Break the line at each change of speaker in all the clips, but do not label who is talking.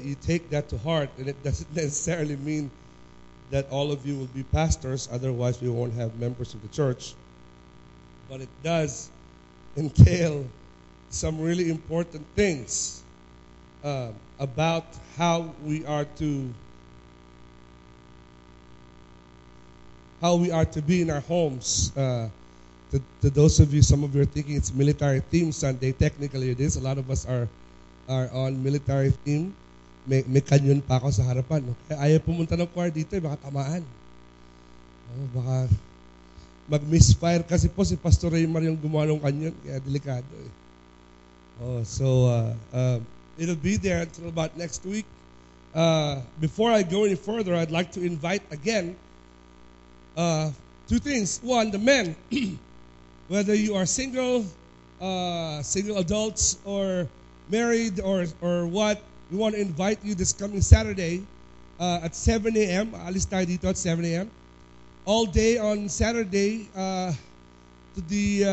you take that to heart, and it doesn't necessarily mean that all of you will be pastors, otherwise, we won't have members of the church. But it does entail some really important things about how we are to be in our homes. To those of you, some of you are thinking it's military theme Sunday. Technically, it is. A lot of us are on military theme. May kanyon pa ako sa harapan. No? Kaya ayaw pumunta ng choir dito, baka tamaan. Baka mag-misfire kasi po si Pastor Raymar yung gumawa ng kanyon. Kaya delikado eh. It'll be there until about next week. Before I go any further, I'd like to invite again two things. One, the men, whether you are single adults or married or what, we want to invite you this coming Saturday at 7 a.m. Alis tayo dito at 7 a.m. All day on Saturday to the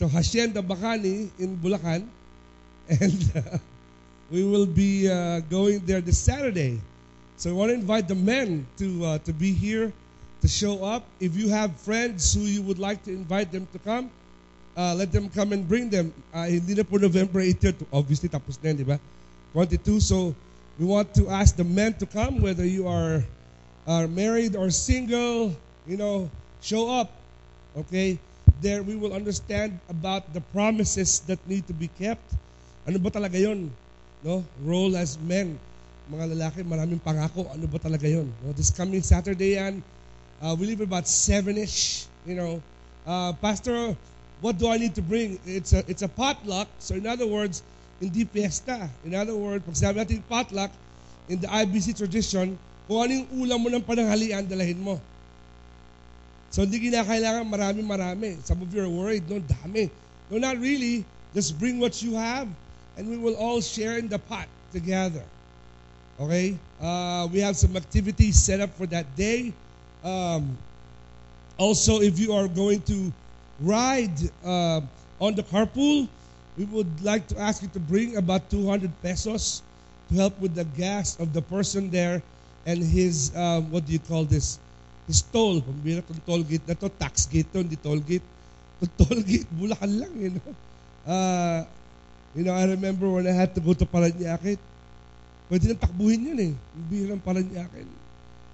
Hacienda Bacani in Bulacan. And we will be going there this Saturday. So we want to invite the men to be here, to show up. If you have friends who you would like to invite them to come, let them come and bring them. Hindi na po November 18, obviously tapos na, di ba? 22, so we want to ask the men to come, whether you are married or single, show up. Okay? There we will understand about the promises that need to be kept. Ano ba talaga yun? No? Role as men. Mga lalaki, maraming pangako. Ano ba talaga yun? No? This coming Saturday yan, we leave about 7-ish. Pastor, what do I need to bring? It's a potluck. So in other words, hindi fiesta. In other words, pag sabi natin potluck, in the IBC tradition, kung ano yung ulam mo ng pananghalian, dalahin mo. So hindi kinakailangan marami-marami. Some of you are worried, no, dami. No, not really. Just bring what you have, and we will all share in the pot together. Okay? We have some activities set up for that day. Also, if you are going to ride on the carpool, we would like to ask you to bring about 200 pesos to help with the gas of the person there and his, what do you call this? His toll. Pambira itong toll gate na to, tax gate to, hindi toll gate. Itong toll gate, Bulacan lang, I remember when I had to go to Paranaque, pwede nang takbuhin yun eh. Hindi lang Paranaque.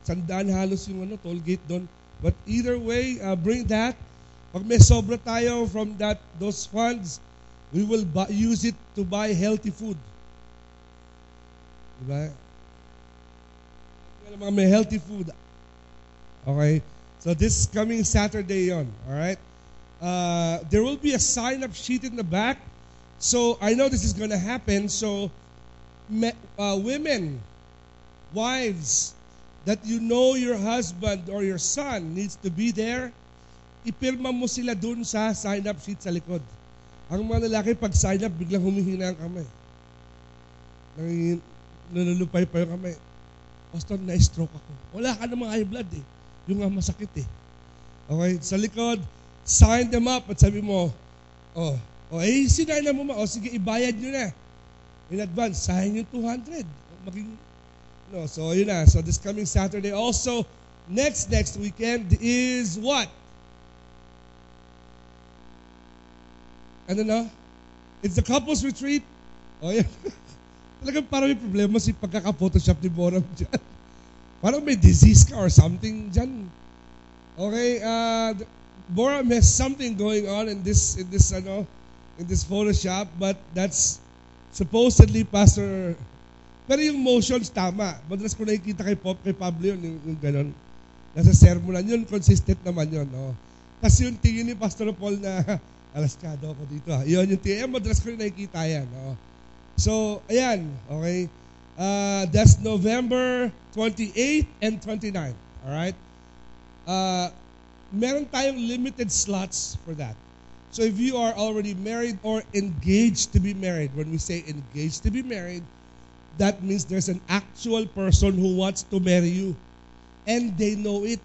100 halos yung toll gate doon. But either way, bring that. Pag may sobra tayo from those funds, we will use it to buy healthy food. Diba? Mga may healthy food. Okay? So this coming Saturday yon. Alright? There will be a sign-up sheet in the back. So I know this is going to happen. So women, wives, that you know your husband or your son needs to be there, ipirma mo sila dun sa sign-up sheet sa likod. Ang mga lalaki, pag sign up, biglang humihina ang kamay. Nanulupay pa yung kamay. Pastor, na-stroke ako. Wala ka namang high blood eh. Yung nga masakit eh. Okay, sa likod, sign them up at sabi mo, sinay na mo sige, ibayad nyo na. In advance, sayang yung 200. So yun na. So this coming Saturday. Also, next weekend is what? Ano na? It's the couples retreat. Yan. Talagang parang may problema si pagkaka-photoshop ni Boram dyan. Parang may disease ka or something dyan. Okay, Boram has something going on in this Photoshop, but that's supposedly Pastor. Pero yung motions tama. Madalas ko nakikita kay Pablo yun, yung gano'n. Nasa sermonan yun, consistent naman yun. No? Kasi yung tingin ni Pastor Paul na alaskado ako dito. Yun yung tingin. Madalas ko nakikita yan. No? So, ayan. Okay. That's November 28 and 29. Alright? Meron tayong limited slots for that. So if you are already married or engaged to be married, when we say engaged to be married, that means there's an actual person who wants to marry you. And they know it.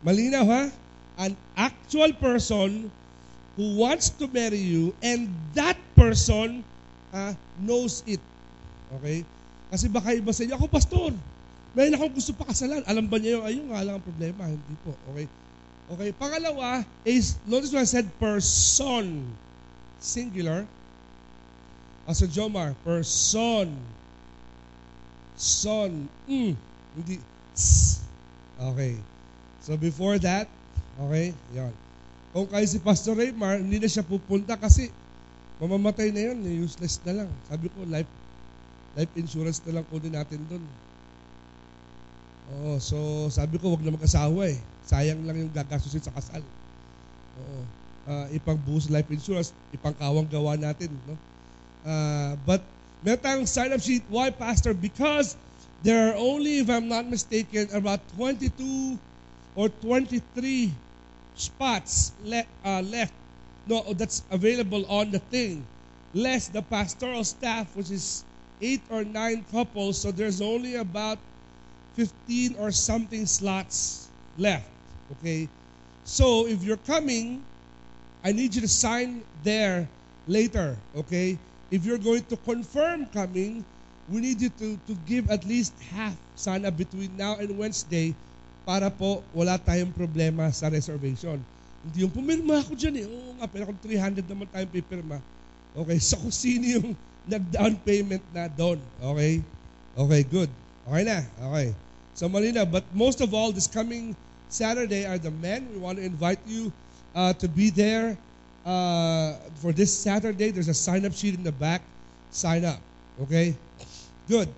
Malinaw ha? An actual person who wants to marry you, and that person knows it. Okay? Kasi baka iba sa inyo, ako pastor, may akong gusto pakasalan. Alam ba niya yung ayun nga lang ang problema? Hindi po. Okay? Okay. Pangalawa is, notice what I said, person. Singular. Pastor Jomar, person. Son. Hindi. Okay. So before that, okay, yan. Kung kayo si Pastor Raymar, hindi na siya pupunta kasi mamamatay na yun, useless na lang. Sabi ko, life insurance na lang kunin natin doon. Oo, so sabi ko, wag na mag-asawa eh. Sayang lang yung gagastusin sa kasal. Oo. Ipang-boost life insurance, ipang-kawang gawa natin. No? But meron tayong sign-up sheet. Why, Pastor? Because there are only, if I'm not mistaken, about 22 or 23 spots left. No, that's available on the thing. Less the pastoral staff, which is 8 or 9 couples. So there's only about 15 or something slots left. Okay? So if you're coming, I need you to sign there later. Okay? If you're going to confirm coming, we need you to give at least half sana between now and Wednesday para po wala tayong problema sa reservation. Hindi yung pumirma ako dyan eh. Oo nga, pero kung 300 naman tayong pipirma. Okay, so kung sino yung nag-down payment na doon. Okay? Okay, good. Okay na. Okay. So malina, but most of all, this coming Saturday are the men. We want to invite you to be there. For this Saturday, there's a sign-up sheet in the back. Sign up. Okay? Good.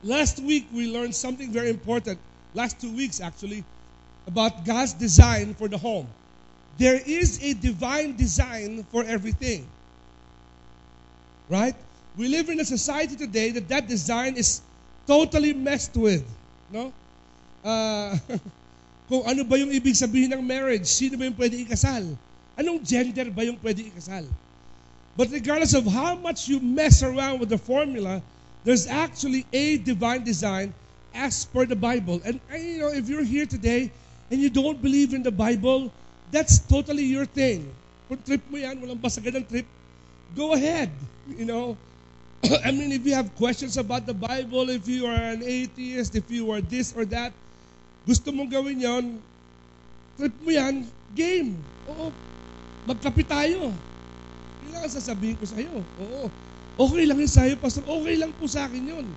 Last week, we learned something very important. Last 2 weeks, actually, about God's design for the home. There is a divine design for everything. Right? We live in a society today that design is totally messed with. No? Kung ano ba yung ibig sabihin ng marriage? Sino ba yung pwede ikasal? Anong gender ba yung pwede ikasal? But regardless of how much you mess around with the formula, there's actually a divine design as per the Bible. And you know, if you're here today and you don't believe in the Bible, that's totally your thing. Kung trip mo yan, walang basagan ng trip, go ahead. You know, I mean, if you have questions about the Bible, if you are an atheist, if you are this or that, gusto mong gawin yon, trip mo yan, game. Oo, magkape tayo. Yun lang ang sasabihin ko sa'yo. Oo, okay lang yun sa'yo, Pastor. Okay lang po sa akin yun.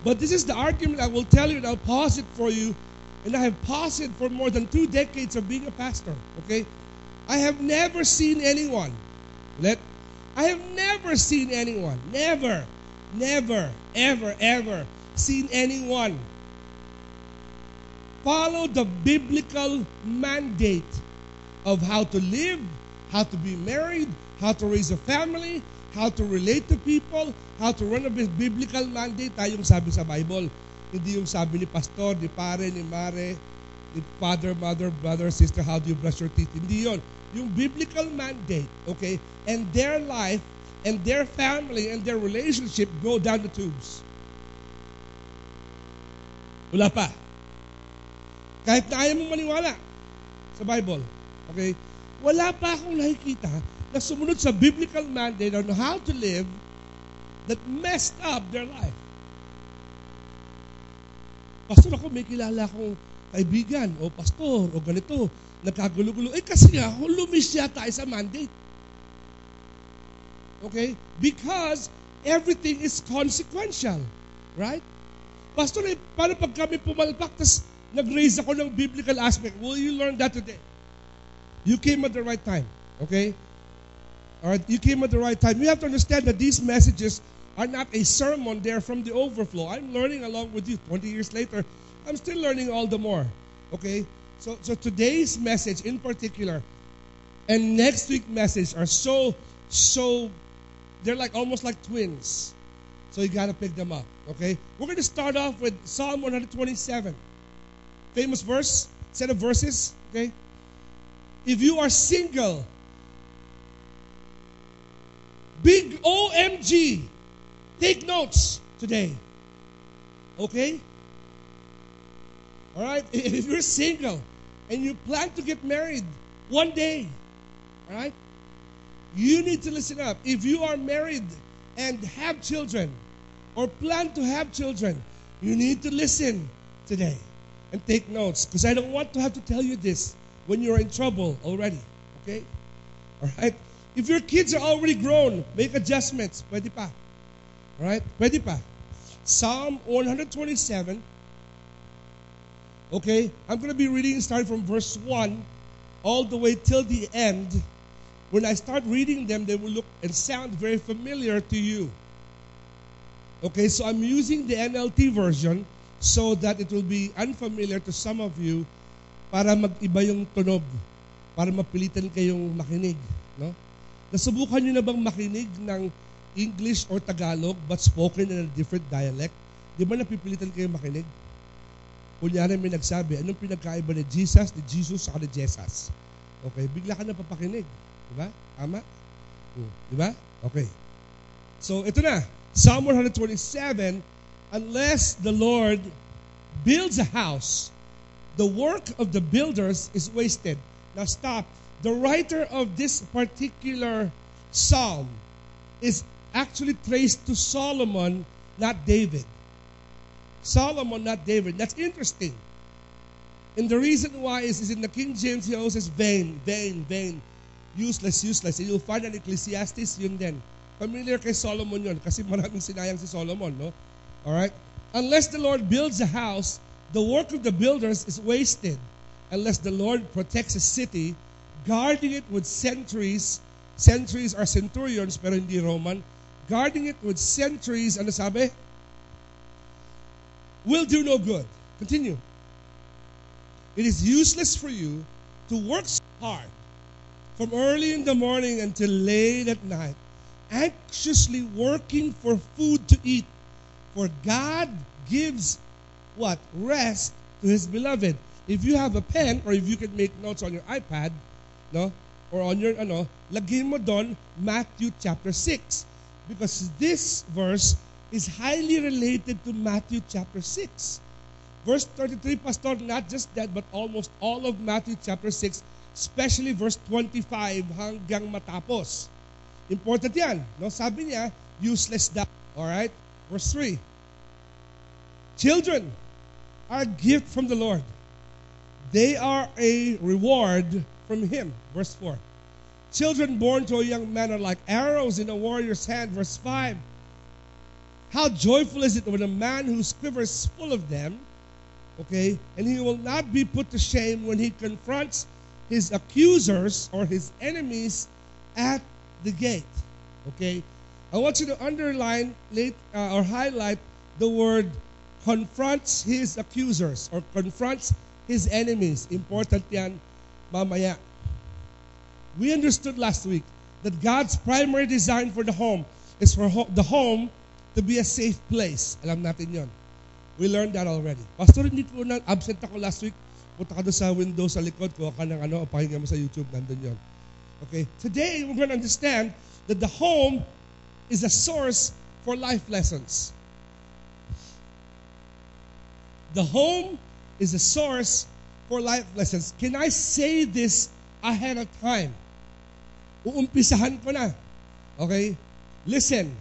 But this is the argument I will tell you and I'll pause it for you. And I have paused it for more than 2 decades of being a pastor. Okay? I have never seen anyone. I have never seen anyone. Never, ever seen anyone follow the biblical mandate of how to live, how to be married, how to raise a family, how to relate to people, how to run a biblical mandate. Yung sabi sa Bible. Hindi yung sabi ni pastor, ni pare, ni mare, ni father, mother, brother, sister, how do you brush your teeth? Hindi yun. Yung biblical mandate, okay, and their life, and their family, and their relationship go down the tubes. Wala pa. Kahit na ayaw mong maniwala sa Bible, okay, wala pa akong nakikita na sumunod sa biblical mandate on how to live that messed up their life. Pastor, ako may kilala akong kaibigan o pastor o ganito, nagkagulo-gulo. Kasi nga, lumisya tayo sa mandate. Okay? Because everything is consequential. Right? Pastor, paano pag kami pumalpak, tas nag-raise ako ng biblical aspect? Will you learn that today? You came at the right time. Okay? Alright, you came at the right time. You have to understand that these messages are not a sermon, they're from the overflow. I'm learning along with you 20 years later. I'm still learning all the more. Okay? So today's message in particular and next week's message are so they're like almost like twins. So you got to pick them up. Okay? We're going to start off with Psalm 127. Famous verse, set of verses. Okay? If you are single, big OMG, take notes today. Okay? All right? If you're single and you plan to get married one day, all right? You need to listen up. If you are married and have children or plan to have children, you need to listen today and take notes, because I don't want to have to tell you this when you're in trouble already. Okay? All right? If your kids are already grown, make adjustments. Pwede pa. All right? Pwede pa. Psalm 127. Okay? I'm going to be reading starting from verse 1 all the way till the end. When I start reading them, they will look and sound very familiar to you. Okay? So I'm using the NLT version so that it will be unfamiliar to some of you para mag-iba yung tunog, para mapilitan kayong makinig. No? Nasubukan nyo na bang makinig ng English or Tagalog but spoken in a different dialect? Di ba napipilitan kayong makinig? Kunyari may nagsabi, anong pinagkaiba ni Jesus sa ni Jesus? Okay, bigla ka na papakinig. Di ba? Tama? Di ba? Okay. So, ito na. Psalm 127, unless the Lord builds a house, the work of the builders is wasted. Now stop. The writer of this particular psalm is actually traced to Solomon, not David. Solomon, not David. That's interesting. And the reason why is in the King James, he always says vain, vain, vain. Useless, useless. And you'll find an Ecclesiastes, yun din. Familiar kay Solomon yun kasi maraming sinayang si Solomon, no? Alright? Unless the Lord builds a house, the work of the builders is wasted. Unless the Lord protects a city, guarding it with sentries. Sentries are centurions pero hindi Roman. Guarding it with sentries, ano sabi? Will do no good. Continue. It is useless for you to work so hard from early in the morning until late at night, anxiously working for food to eat. For God gives what? Rest to His beloved. If you have a pen or if you can make notes on your iPad, no? Or on your lagyan mo doon Matthew chapter 6. Because this verse is highly related to Matthew chapter 6. Verse 33, Pastor, not just that, but almost all of Matthew chapter 6, especially verse 25 hanggang matapos. Important yan. No? Sabi niya, useless daw. Alright? Verse 3. Children are a gift from the Lord. They are a reward from Him. Verse 4. Children born to a young man are like arrows in a warrior's hand. Verse 5. How joyful is it when a man whose quiver is full of them, okay, and he will not be put to shame when he confronts his accusers or his enemies at the gate. Okay? I want you to underline or highlight the word confronts his accusers or confronts his enemies. Important yan mamaya. We understood last week that God's primary design for the home is for the home to be a safe place. Alam natin yon. We learned that already. Pastor, hindi po na absent ako last week. Punta ka doon sa window sa likod, kuha ka ng pahinga mo sa YouTube, nandun yon. Okay? Today, we're going to understand that the home is a source for life lessons. The home is a source for life lessons. Can I say this ahead of time? Uumpisahan ko na. Okay? Listen.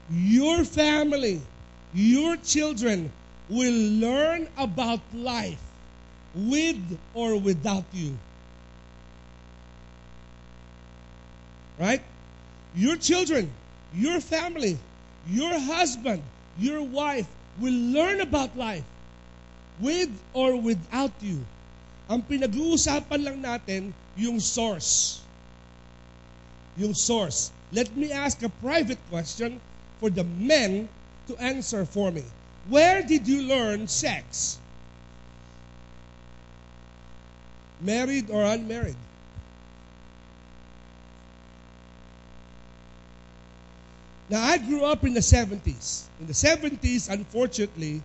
Your family, your children will learn about life with or without you. Right? Your children, your family, your husband, your wife will learn about life with or without you. Ang pinag-uusapan lang natin, yung source. Yung source. Let me ask a private question for the men to answer for me. Where did you learn sex? Married or unmarried? Now, I grew up in the 70s. In the 70s, unfortunately,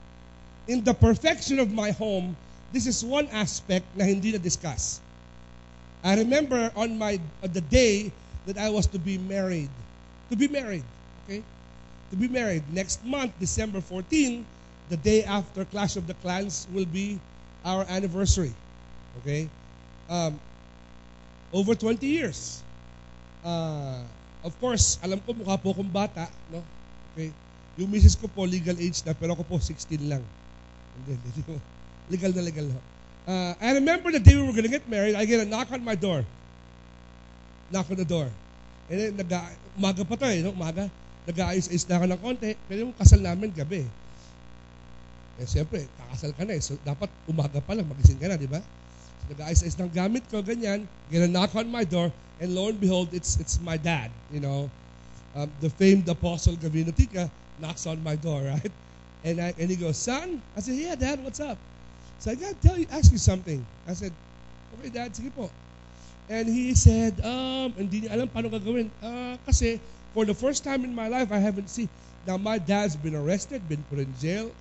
in the perfection of my home, this is one aspect na hindi na-discuss. I remember on the day that I was to be married. To be married, okay? To be married. Next month, December 14, the day after Clash of the Clans will be our anniversary. Okay? Over 20 years. Of course, alam ko mukha po akong bata, no? Okay. Yung misis ko po legal age na, pero ako po 16 lang. And then, legal na. I remember the day we were gonna get married, I get a knock on my door. Knock on the door. And then, umaga pa to no? Umaga. Nag-aayos-ayos na ako ng konti, pero yung kasal namin gabi. Eh, siyempre, kakasal ka na eh. So, dapat umaga pa lang, magising ka na, di ba? So, nag-aayos-ayos ng gamit ko, ganyan. Get a knock on my door, and lo and behold, it's my dad, you know. The famed Apostle Gavino Tica knocks on my door, right? And he goes, son? I said, yeah, Dad, what's up? So I got to ask you something. I said, okay, Dad, sige po. And he said, hindi niya alam paano gagawin. Kasi, for the first time in my life, I haven't seen. Now, my dad's been arrested, been put in jail,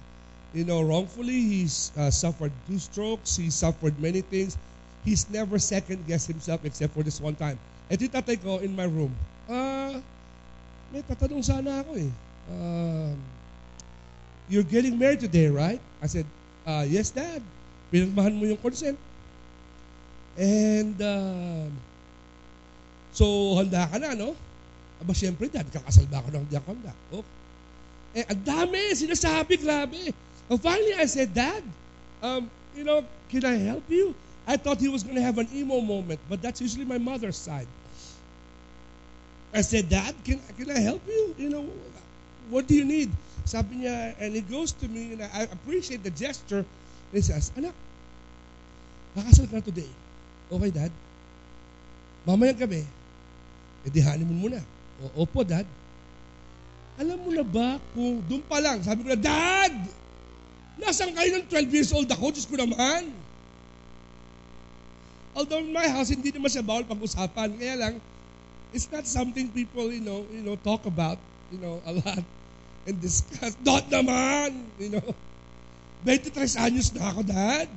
you know, wrongfully. He's suffered 2 strokes. He suffered many things. He's never second-guessed himself except for this one time. Ito yung tatay ko in my room. May tatanong sana ako eh. You're getting married today, right? I said, yes, Dad. Pinagmahan mo yung consent. And, so, handa ka na, no? Aba, siyempre, Dad, kakasal ba ako ng hindi ako handa? Oh. Eh, ang dami, sinasabi, grabe. And finally, I said, Dad, you know, can I help you? I thought he was going to have an emo moment, but that's usually my mother's side. I said, Dad, can I help you? You know, what do you need? Sabi niya, and he goes to me, and I appreciate the gesture. And he says, anak, kakasal ka na today. Okay, Dad. Mamayang gabi, honeymoon muna. Opo, Dad. Alam mo na ba kung doon pa lang, sabi ko na, Dad, nasaan kayo ng 12 years old ako? Diyos ko naman. Although in my house, hindi naman siya bawal pag-usapan. Kaya lang, it's not something people, you know, talk about, you know, a lot and discuss. Not naman, you know. 23 anyos na ako, Dad.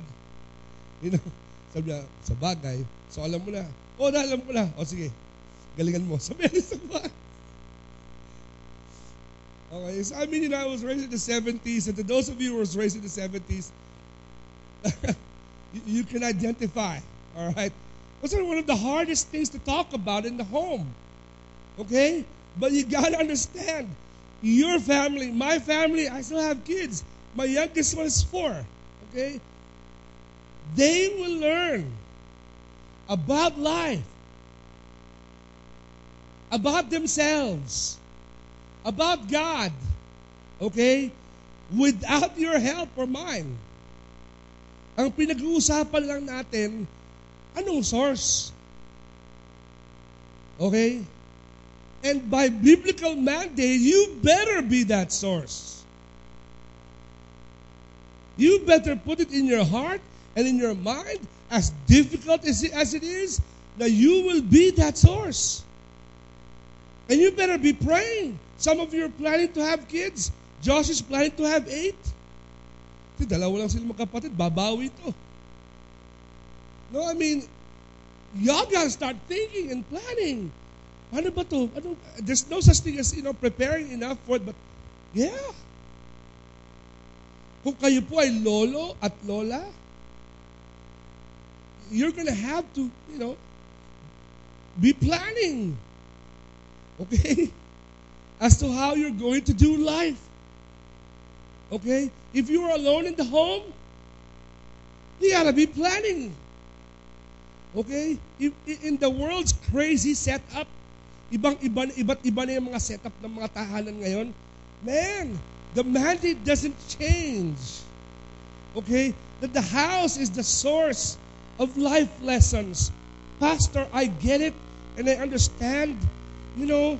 You know, sabi niya, sa bagay. So, alam mo na. Alam mo na. O, sige. Galingan mo. Sabi niya sa bagay. Okay, so I mean, you know, I was raised in the 70s, and to those of you who was raised in the 70s, you can identify, all right? It was one of the hardest things to talk about in the home, okay? But you got to understand, your family, my family, I still have kids. My youngest one is 4, okay? They will learn about life, about themselves, about God, okay? Without your help or mine. Ang pinag-uusapan lang natin, anong source? Okay? And by biblical mandate, you better be that source. You better put it in your heart and in your mind, as difficult as it is, that you will be that source. And you better be praying. Some of you are planning to have kids. Josh is planning to have 8. Kasi dalawa lang sila magkapatid, babawi to. No, I mean, y'all gotta start thinking and planning. Ano ba to? There's no such thing as, you know, preparing enough for it, but yeah. Kung kayo po ay lolo at lola, you're gonna have to, you know, be planning. Okay? As to how you're going to do life. Okay? If you are alone in the home, you gotta be planning. Okay? In the world's crazy setup, iba't iba na yung mga setup ng mga tahanan ngayon, man, the mandate doesn't change. Okay? That the house is the source of life lessons. Pastor, I get it and I understand. You know,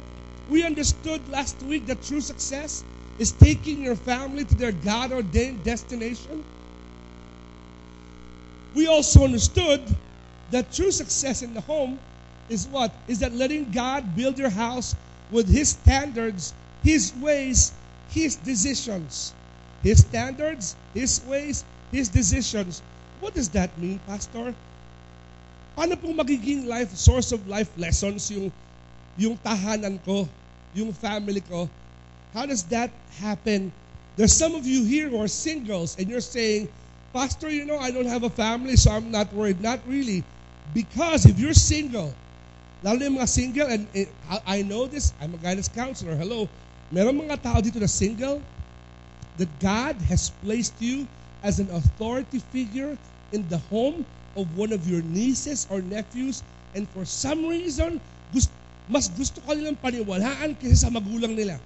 we understood last week that true success is taking your family to their God-ordained destination. We also understood that true success in the home is what? Is that letting God build your house with His standards, His ways, His decisions. His standards, His ways, His decisions. What does that mean, Pastor? Paano pong magiging source of life lessons yung tahanan ko, yung family ko? How does that happen? There's some of you here who are singles and you're saying, Pastor, you know, I don't have a family, so I'm not worried. Not really. Because if you're single, Lalo na yung mga single, and I know this, I'm a guidance counselor, hello. Meron mga tao dito na single, that God has placed you as an authority figure in the home of one of your nieces or nephews, and for some reason, mas gusto ka nilang paniwalaan kaysa sa magulang nila.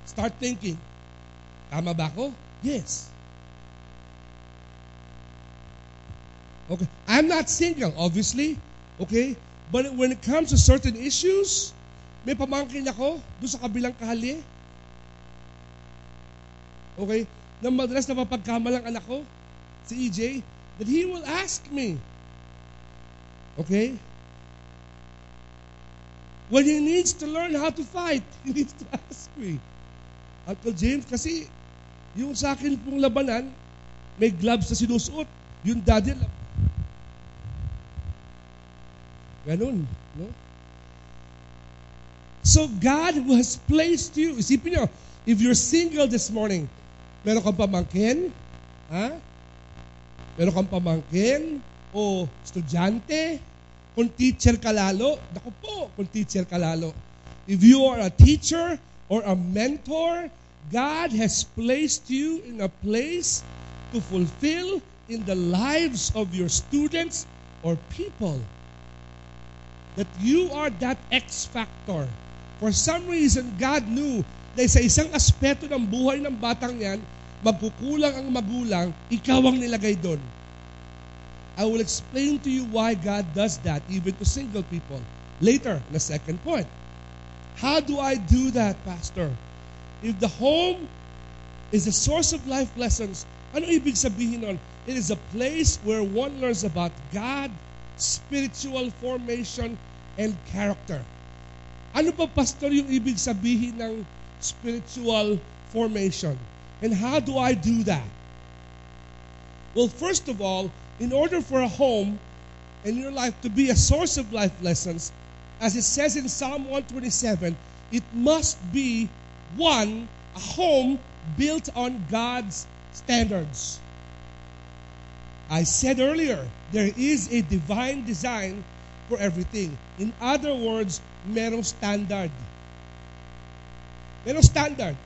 Start thinking, tama ba ako? Yes. Okay, I'm not single, obviously. Okay? But when it comes to certain issues, may pamangkin ako doon sa kabilang kali. Okay? Na madalas na mapagkamalang anak ko, si EJ, that he will ask me. Okay? When he needs to learn how to fight, he needs to ask me. Uncle James, kasi yung sa akin pong labanan, may gloves na sinusuot. Yung daddy, ganun, no? So God has placed you. Isipin nyo, if you're single this morning, meron kang pamangkin, ha? Meron kang pamangkin, o estudyante, kung teacher ka lalo, naku po, kung teacher ka lalo. If you are a teacher or a mentor, God has placed you in a place to fulfill in the lives of your students or people. That you are that X factor. For some reason, God knew na sa isang aspeto ng buhay ng batang yan, magkukulang ang magulang, ikaw ang nilagay doon. I will explain to you why God does that, even to single people, later, in the second point. How do I do that, Pastor? If the home is a source of life lessons, ano ibig sabihin nun? It is a place where one learns about God, spiritual formation, and character. Ano ba, Pastor, yung ibig sabihin ng spiritual formation? And how do I do that? Well, first of all, in order for a home in your life to be a source of life lessons, as it says in Psalm 127, it must be, one, a home built on God's standards. I said earlier, there is a divine design for everything. In other words, merong standard. Merong standard.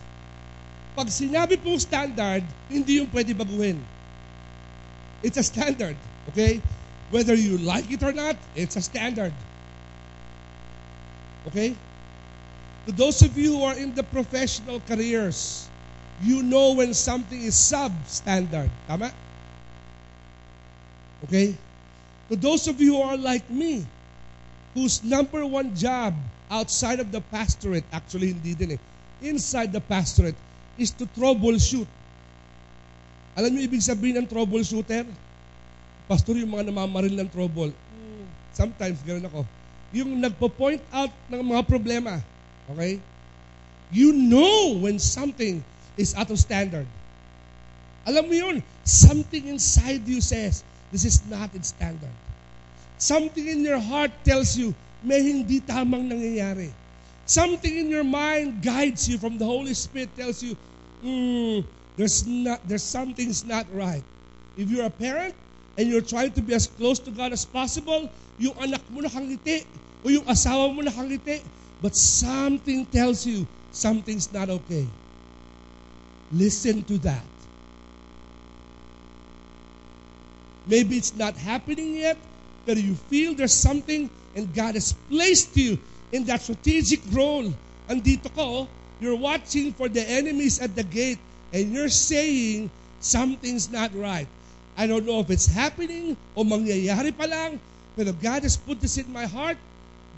Pag sinabi pong standard, hindi yung pwede baguhin. It's a standard, okay? Whether you like it or not, it's a standard. Okay? To those of you who are in the professional careers, you know when something is substandard. Tama? Okay? To those of you who are like me, whose number one job outside of the pastorate, actually hindi din inside the pastorate, is to troubleshoot. Alam niyo ibig sabihin ng troubleshooter? Pastor, yung mga namamaril ng trouble. Sometimes, ganoon ako. Yung nagpo-point out ng mga problema. Okay? You know when something is out of standard. Alam mo yun, something inside you says, this is not in standard. Something in your heart tells you, may hindi tamang nangyayari. Something in your mind guides you from the Holy Spirit, tells you, there's something's not right. If you're a parent and you're trying to be as close to God as possible, yung anak mo nakangiti o yung asawa mo nakangiti, but something tells you something's not okay. Listen to that. Maybe it's not happening yet, but you feel there's something and God has placed you in that strategic role. Andito ko, you're watching for the enemies at the gate and you're saying something's not right. I don't know if it's happening o mangyayari pa lang, pero God has put this in my heart.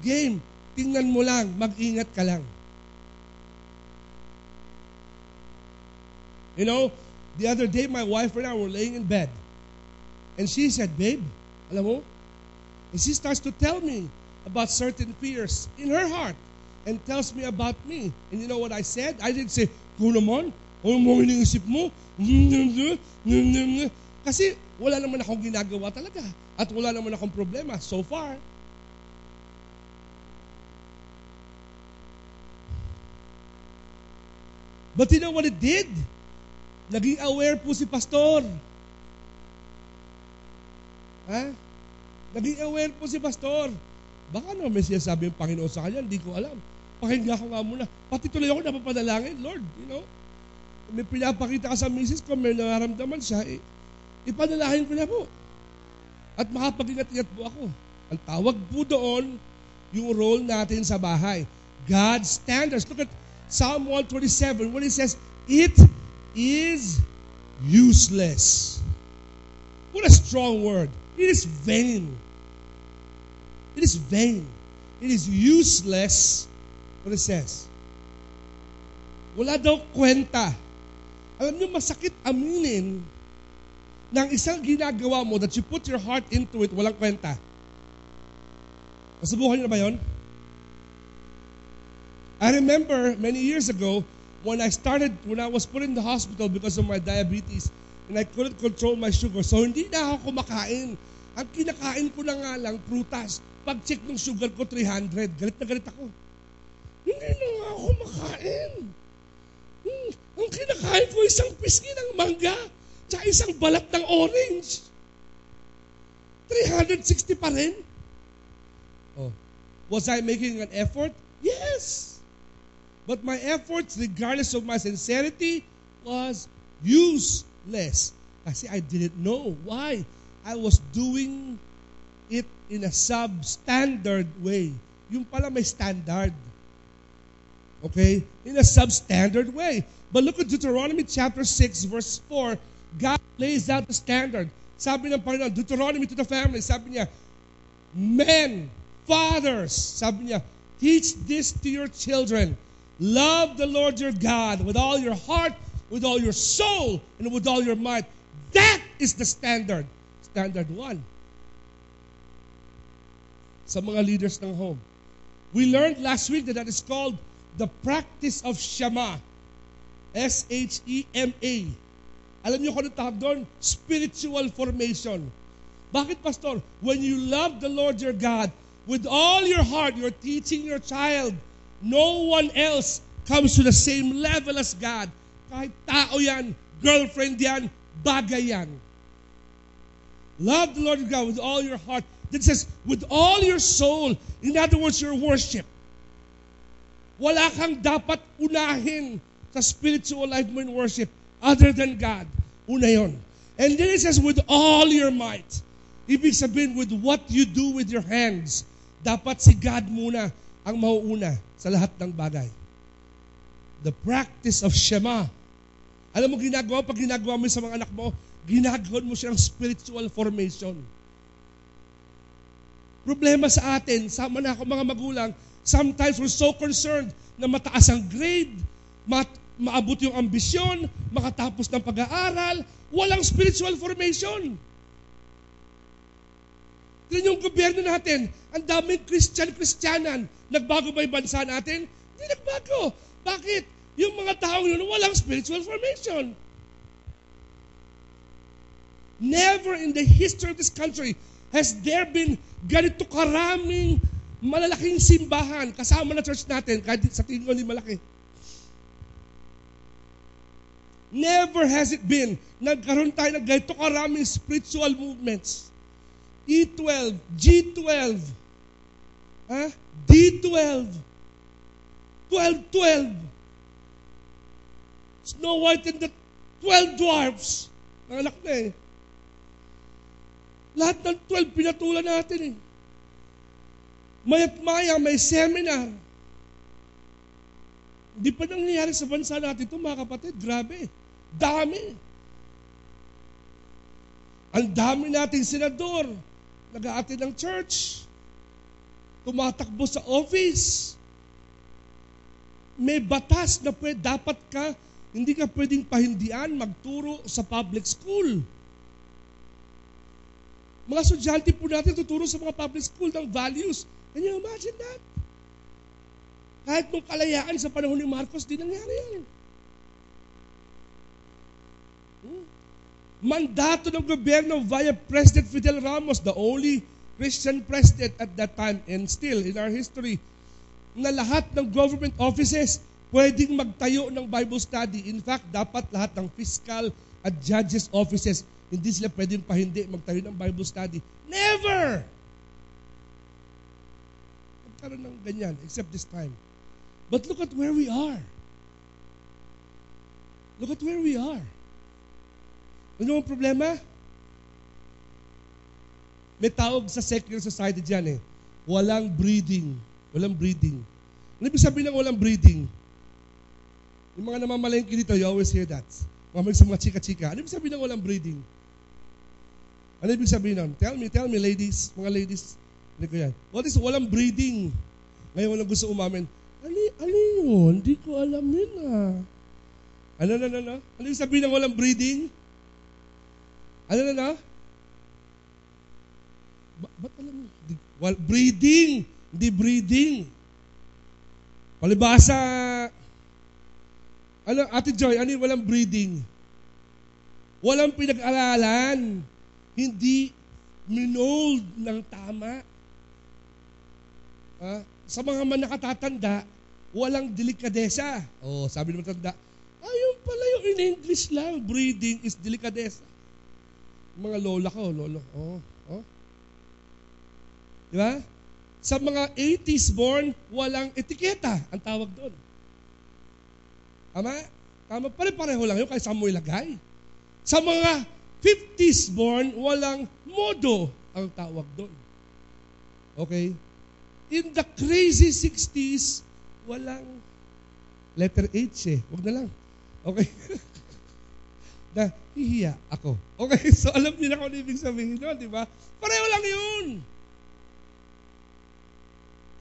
Game, tingnan mo lang, mag-ingat ka lang. You know, the other day my wife and I were laying in bed. And she said, babe, alam mo? And she starts to tell me about certain fears in her heart and tells me about me. And you know what I said? I didn't say, kung naman, ano mo iniisip mo? Kasi wala naman akong ginagawa talaga. At wala naman akong problema so far. But you know what it did? Naging aware po si pastor. Ha? Naging aware po si pastor. Baka naman may sinasabi yung Panginoon sa kanya, hindi ko alam. Pakinggan ko nga muna. Pati tuloy ako napapanalangin, Lord, may pinapakita ka sa misis ko, may nararamdaman siya, ipanalangin ko na po. At makapag-ingat-ingat po ako. Ang tawag po doon, yung role natin sa bahay. God's standards. Look at Psalm 127 when it says, it is useless. What a strong word. It is vain. It is vain. It is useless. What it says. Wala daw kwenta. Alam niyo, masakit aminin ng isang ginagawa mo that you put your heart into it, walang kwenta. Nasubukan niyo na ba yun? I remember many years ago when I was put in the hospital because of my diabetes and I couldn't control my sugar. So hindi na ako kumakain. Ang kinakain ko na nga lang, prutas. Pag-check ng sugar ko, 300. Galit na galit ako. Hindi na nga ako kumakain. Ang kinakain ko, isang pisngi ng mangga tsaka isang balat ng orange. 360 pa rin. Oh. Was I making an effort? Yes. But my efforts, regardless of my sincerity, was useless. Kasi I didn't know. Why? I was doing it in a substandard way. Yung pala may standard. Okay? In a substandard way. But look at Deuteronomy chapter 6, verse 4. God lays out the standard. Sabi ng Panginoon, Deuteronomy to the family, sabi niya, men, fathers, sabi niya, teach this to your children. Love the Lord your God with all your heart, with all your soul, and with all your might. That is the standard. Standard 1. Sa mga leaders ng home. We learned last week that is called the practice of Shema. S-H-E-M-A. Alam niyo kung ano tawag doon? Spiritual formation. Bakit, Pastor? When you love the Lord your God with all your heart, you're teaching your child, no one else comes to the same level as God. Kahit tao yan, girlfriend yan, bagay yan. Love the Lord your God with all your heart. Then it says, with all your soul. In other words, your worship. Wala kang dapat unahin sa spiritual life mo in worship other than God. Una yun. And then it says, with all your might. Ibig sabihin, with what you do with your hands. Dapat si God muna ang mauuna sa lahat ng bagay. The practice of Shema. Alam mo pag ginagawa mo sa mga anak mo, ginagawa mo siyang spiritual formation. Problema sa atin, sama na ako mga magulang, sometimes we're so concerned na mataas ang grade, maabot yung ambisyon, makatapos ng pag-aaral, walang spiritual formation. Tignan yung gobyerno natin, ang daming Kristyanan, nagbago ba yung bansa natin? Hindi nagbago. Bakit? Yung mga taong yun, walang spiritual formation. Never in the history of this country has there been ganito karaming malalaking simbahan kasama na church natin, kahit sa tingin ko hindi malaki. Never has it been nagkaroon tayo ng ganito karaming spiritual movements. E12, G12, D12, 12-12, Snow White and the 12 Dwarfs. Nanganak na eh. Lahat ng 12 pinatulan natin eh. Maya't maya, may seminar. Hindi pa nangyayari sa bansa natin ito, mga kapatid. Grabe. Dami. Ang dami nating senador. Nag-aatin ng church. Tumatakbo sa office. May batas na dapat ka, hindi ka pwedeng pahindian magturo sa public school. Mga estudyante po natin tuturo sa mga public school ng values. Can you imagine that? Kahit nung kalayaan sa panahon ni Marcos, di nangyari yan. Mandato ng gobyerno via President Fidel Ramos, the only Christian president at that time and still in our history, na lahat ng government offices pwedeng magtayo ng Bible study. In fact, dapat lahat ng fiscal at judges offices, hindi sila pwedeng pahindi magtayo ng Bible study. Never! magkakaroon ng ganyan, except this time. But look at where we are. Look at where we are. Ano ang problema? May tawag sa secular society dyan walang breeding. Walang breeding. Ano ibig sabihin ng walang breeding? Yung mga namamalengke dito, you always hear that. Mamalik sa mga chika-chika. Ano ibig sabihin ng walang breeding? Ano ibig sabihin nun? Tell me, ladies, mga ladies. Hindi ko yan. What is walang breeding? Ngayon walang gusto umamin. Ano yun? Hindi ko alam yun Ano? Ano ibig sabihin ng walang breeding? Ano? Ba't alam mo? Breeding, hindi breeding. Palibasa, Ate Joy, ano yung walang breeding? Walang pinag-aralan. Hindi minold ng tama. Sa mga manakatatanda, walang delikadesa. Sabi ng matanda, ayun pala yung in English lang, breeding is delikadesa. Mga lola ko, lolo. Di ba? Sa mga 80s born, walang etiketa ang tawag doon. Tama? Pare-pareho lang yun kahit saan mo ilagay. Sa mga 50s born, walang modo ang tawag doon. Okay? In the crazy 60s, walang letter H Huwag na lang. Okay? Nahihiya ako. Okay, so alam niyo na kung ano ibig sabihin doon, di ba? Pareho lang yun.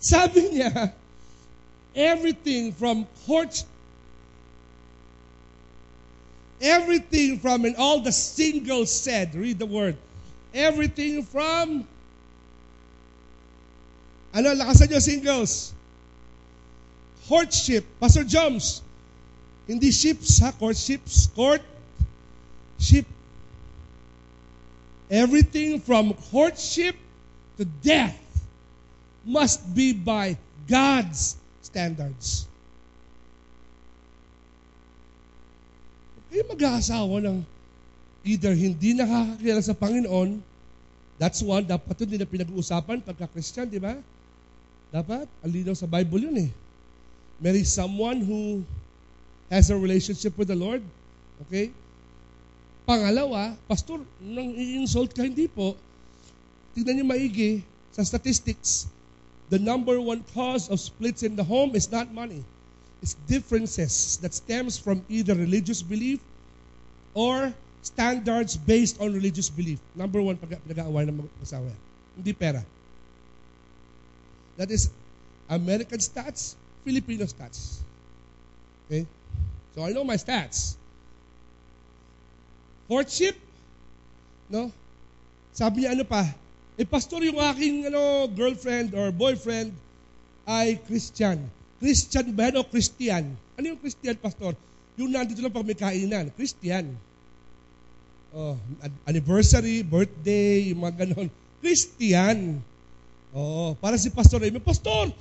Sabi niya, everything from and all the singles said, read the word, everything from, lakasan niyo singles, courtship, Pastor Joms, hindi ships courtships, courtship, everything from courtship to death must be by God's standards. Kayo mag-aasawa ng either hindi nakakakilala sa Panginoon, that's one, dapat yun din na pinag-uusapan pagka-Christian, di ba? Dapat, ang linaw sa Bible yun Marry someone who has a relationship with the Lord. Okay? Pangalawa, Pastor, nang i-insult ka, hindi po. Tignan niyo maigi sa statistics. The number one cause of splits in the home is not money. It's differences that stems from either religious belief or standards based on religious belief. Number one, pinag-aaway ng mag-asawa. Hindi pera. That is American stats, Filipino stats. Okay? So I know my stats. Courtship, no? Sabi niya pastor, yung aking girlfriend or boyfriend ay Christian. Christian ba yan o Christian? Ano yung Christian, pastor? Yung nandito lang pag may kainan. Christian. Anniversary, birthday, yung mga ganon. Christian. Para si Pastor Raymond, Pastor,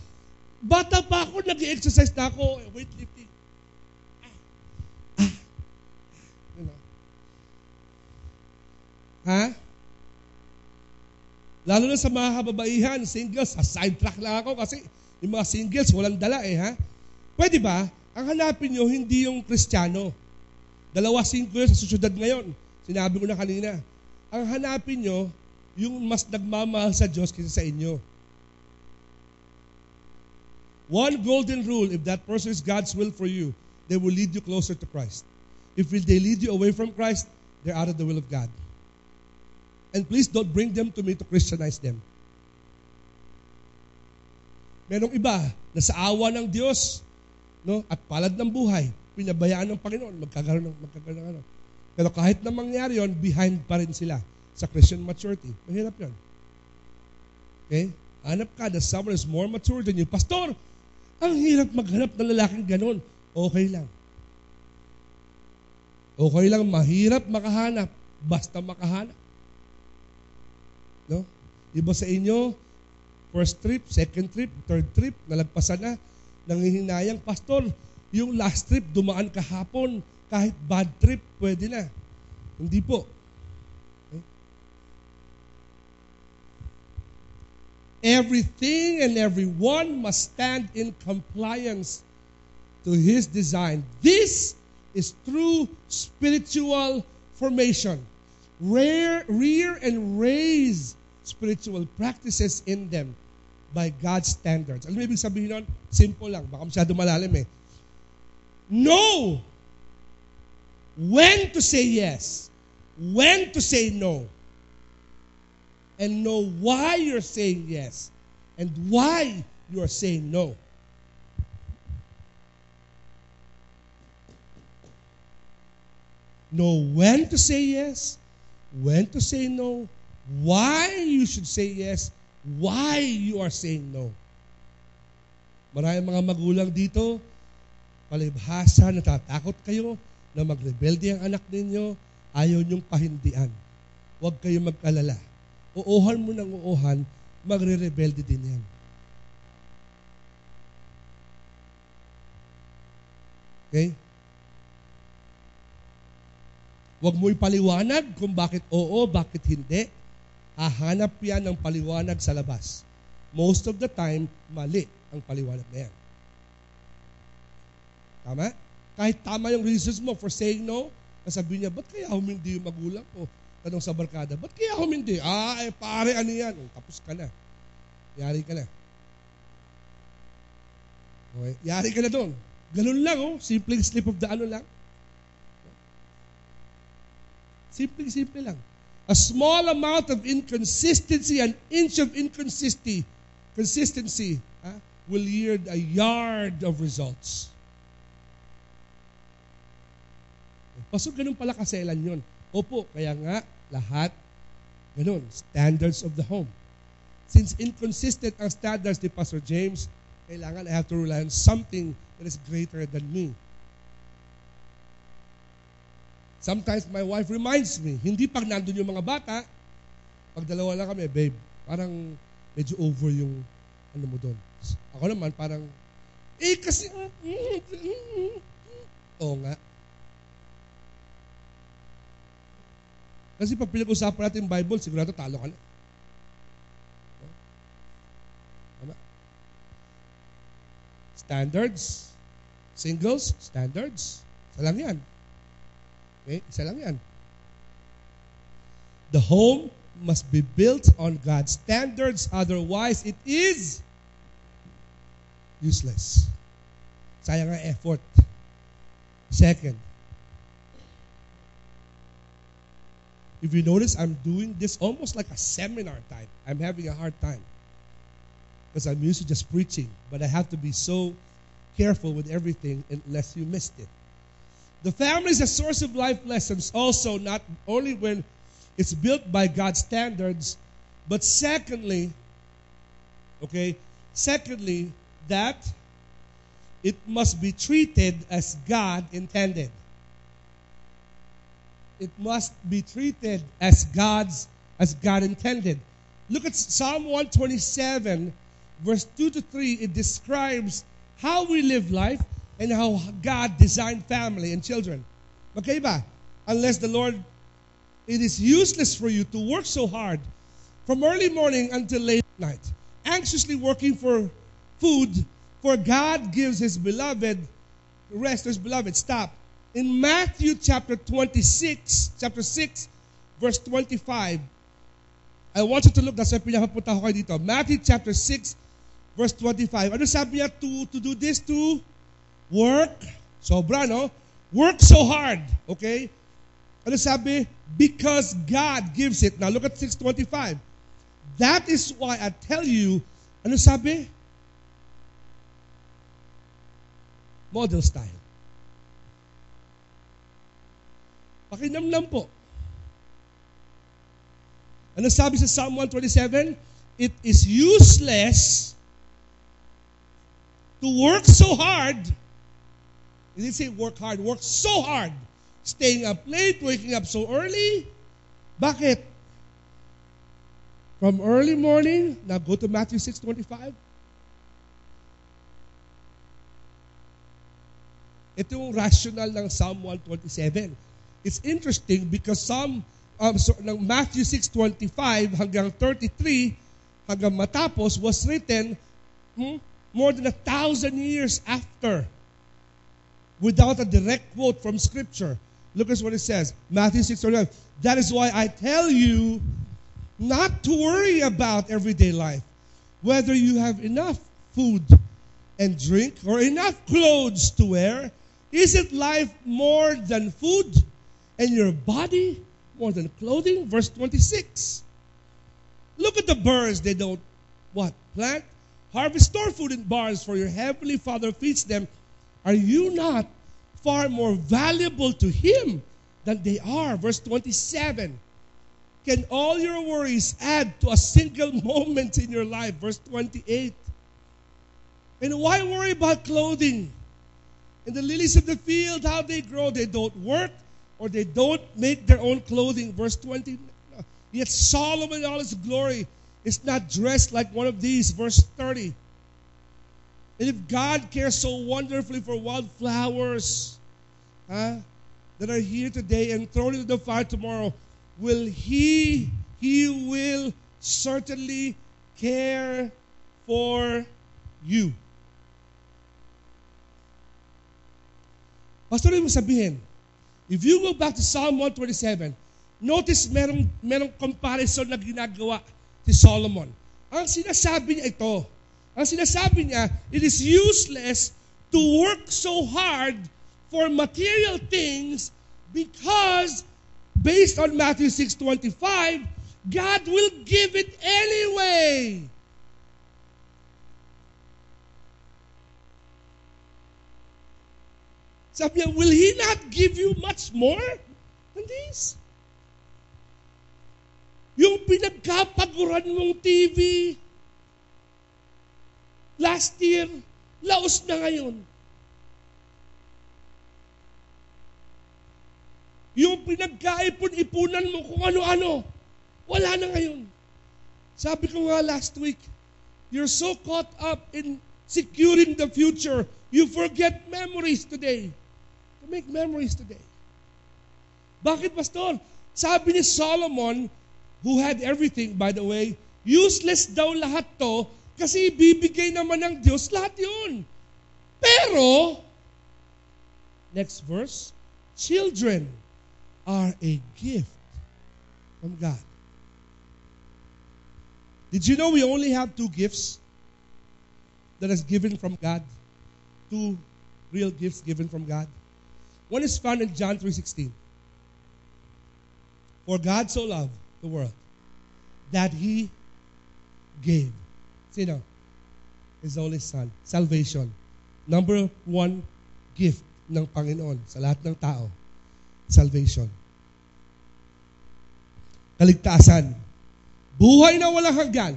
bata pa ako, nag-exercise na ako, weightlifting. Lalo na sa mga kababaihan, singles, sa sidetrack lang ako kasi yung mga singles, walang dala Pwede ba, ang hanapin nyo, hindi yung Kristiyano. 2 singles sa susyudad ngayon. Sinabi ko na kanina. Ang hanapin nyo, yung mas nagmamahal sa Diyos kaysa sa inyo. One golden rule, if that person is God's will for you, they will lead you closer to Christ. If they lead you away from Christ, they're out of the will of God. And please don't bring them to me to Christianize them. Merong iba na sa awa ng Diyos, at palad ng buhay, pinabayaan ng Panginoon, magkakaroon ng Pero kahit na mangyari yon, behind pa rin sila sa Christian maturity. Mahirap yun. Okay? Hanap ka na someone is more mature than you. Pastor, ang hirap maghanap ng lalaking ganon. Okay lang. Okay lang, mahirap makahanap. Basta makahanap. No? Iba sa inyo, first trip, second trip, third trip, nalagpasan na, nangihinayang, Pastor, yung last trip, dumaan kahapon, kahit bad trip, pwede na. Hindi po. Okay? Everything and everyone must stand in compliance to His design. This is true spiritual formation. Rear and raise spiritual practices in them by God's standards. Alam mo ibig sabihin nun? Simple lang. Baka masyado malalim eh. Know when to say yes, when to say no, and know why you're saying yes and why you are saying no. Know when to say yes, when to say no, why you should say yes, why you are saying no. Maraming mga magulang dito, palibhasa, natatakot kayo na magrebelde ang anak ninyo, ayaw niyong pahindian. Huwag kayo magkalala. Uuhan mo ng uuhan, magre-rebelde din yan. Okay? Huwag mo ipaliwanag kung bakit oo, bakit hindi. Hahanap yan ng paliwanag sa labas. Most of the time, mali ang paliwanag na yan. Tama? Kahit tama yung reasons mo for saying no, sabihin niya, ba't kaya humindi yung magulang ko? Tanong sa barkada, ba't kaya humindi? Pare, ano yan? Tapos ka na. Yari ka na. Okay? Yari ka na doon. Ganun lang, simpleng slip of the ano lang. Simple lang. A small amount of inconsistency, an inch of consistency will yield a yard of results. Pasok ganun pala kaselan yun. Opo, kaya nga, lahat, ganun, standards of the home. Since inconsistent ang standards ni Pastor James, kailangan I have to rely on something that is greater than me. Sometimes my wife reminds me, hindi pag nandun yung mga bata, pag dalawa lang kami, babe, parang medyo over yung ano mo doon. Ako naman parang, kasi, oo nga. Kasi pag pinag-usapan natin yung Bible, sigurado talo ka na. Tama? Standards. Singles, standards. Isa lang yan. Okay? Isa lang yan. The home must be built on God's standards, otherwise it is useless. Sayang ang effort. Second, if you notice, I'm doing this almost like a seminar type. I'm having a hard time because I'm used to just preaching, but I have to be so careful with everything unless you missed it. The family is a source of life lessons also, not only when it's built by God's standards, but secondly, that it must be treated as God intended. It must be treated as God intended. Look at Psalm 127, verse 2 to 3. It describes how we live life and how God designed family and children. Magkaiba. Unless the Lord, it is useless for you to work so hard from early morning until late night, anxiously working for food, for God gives His beloved rest. His beloved, stop. In Matthew chapter 6, verse 25, I want you to look, that's why pinapapunta ko kayo dito. Matthew chapter 6, verse 25. Ano sabi niya to do this? To work. Sobra, no? Work so hard. Okay? Ano sabi? Because God gives it. Now look at 6:25. That is why I tell you, ano sabi? Model style. Pakinamnam po. Ano sabi sa Psalm 127? It is useless to work so hard. He didn't say work hard. Work so hard. Staying up late, waking up so early. Bakit? From early morning, now go to Matthew 6:25. Ito yung rational ng Psalm 127. It's interesting because Matthew 6:25 hanggang 33, pag matapos, was written more than 1,000 years after, without a direct quote from Scripture. Look at what it says, Matthew 6:29. That is why I tell you not to worry about everyday life, whether you have enough food and drink or enough clothes to wear. Isn't life more than food and your body more than clothing? Verse 26. Look at the birds. They don't what? Plant, harvest, store food in barns, for your heavenly Father feeds them. Are you not far more valuable to Him than they are? Verse 27. Can all your worries add to a single moment in your life? Verse 28. And why worry about clothing? And the lilies of the field, how they grow, they don't work or they don't make their own clothing. Verse 20. Yet Solomon in all his glory is not dressed like one of these. Verse 30. And if God cares so wonderfully for wildflowers that are here today and thrown into the fire tomorrow, will He will certainly care for you. Pastor, ibig sabihin, if you go back to Psalm 127, notice merong comparison na ginagawa si Solomon. Ang sinasabi niya ito, ang sinasabi niya, it is useless to work so hard for material things because based on Matthew 6:25, God will give it anyway. Sabi niya, will He not give you much more than this? Yung pinagkapaguran mong TV last year, laos na ngayon. Yung pinagkaipon-ipunan mo kung ano-ano, wala na ngayon. Sabi ko nga last week, you're so caught up in securing the future, you forget memories today. To make memories today. Bakit, Pastor? Sabi ni Solomon, who had everything, by the way, useless daw lahat to kasi bibigay naman ng Diyos lahat yun. Pero, next verse, children are a gift from God. Did you know we only have 2 gifts that is given from God? 2 real gifts given from God. One is found in John 3:16. For God so loved the world that He gave. Sino? His only Son. Salvation. Number 1 gift ng Panginoon sa lahat ng tao. Salvation. Kaligtasan. Buhay na walang hanggan.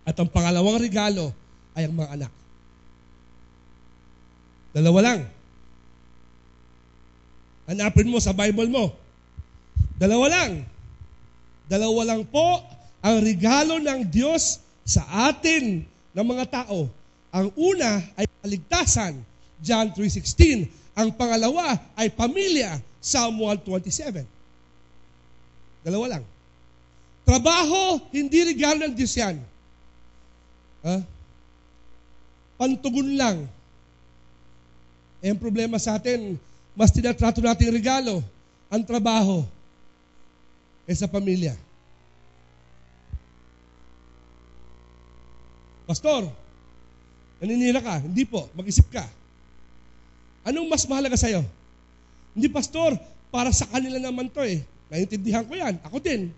At ang pangalawang regalo ay ang mga anak. Dalawa lang. Hanapin mo sa Bible mo. Dalawa lang. Dalawa lang po ang regalo ng Diyos sa atin ng mga tao. Ang una ay kaligtasan, John 3:16. Ang pangalawa ay pamilya, Psalm 127. Dalawa lang. Trabaho, hindi regalo ng Diyos yan. Pantugon lang. Eh, ang problema sa atin, mas tinatrato nating regalo ang trabaho sa pamilya. Pastor, naninira ka? Hindi po, mag-isip ka. Anong mas mahalaga sa'yo? Hindi, Pastor, para sa kanila naman to eh. Naintindihan ko yan. Ako din.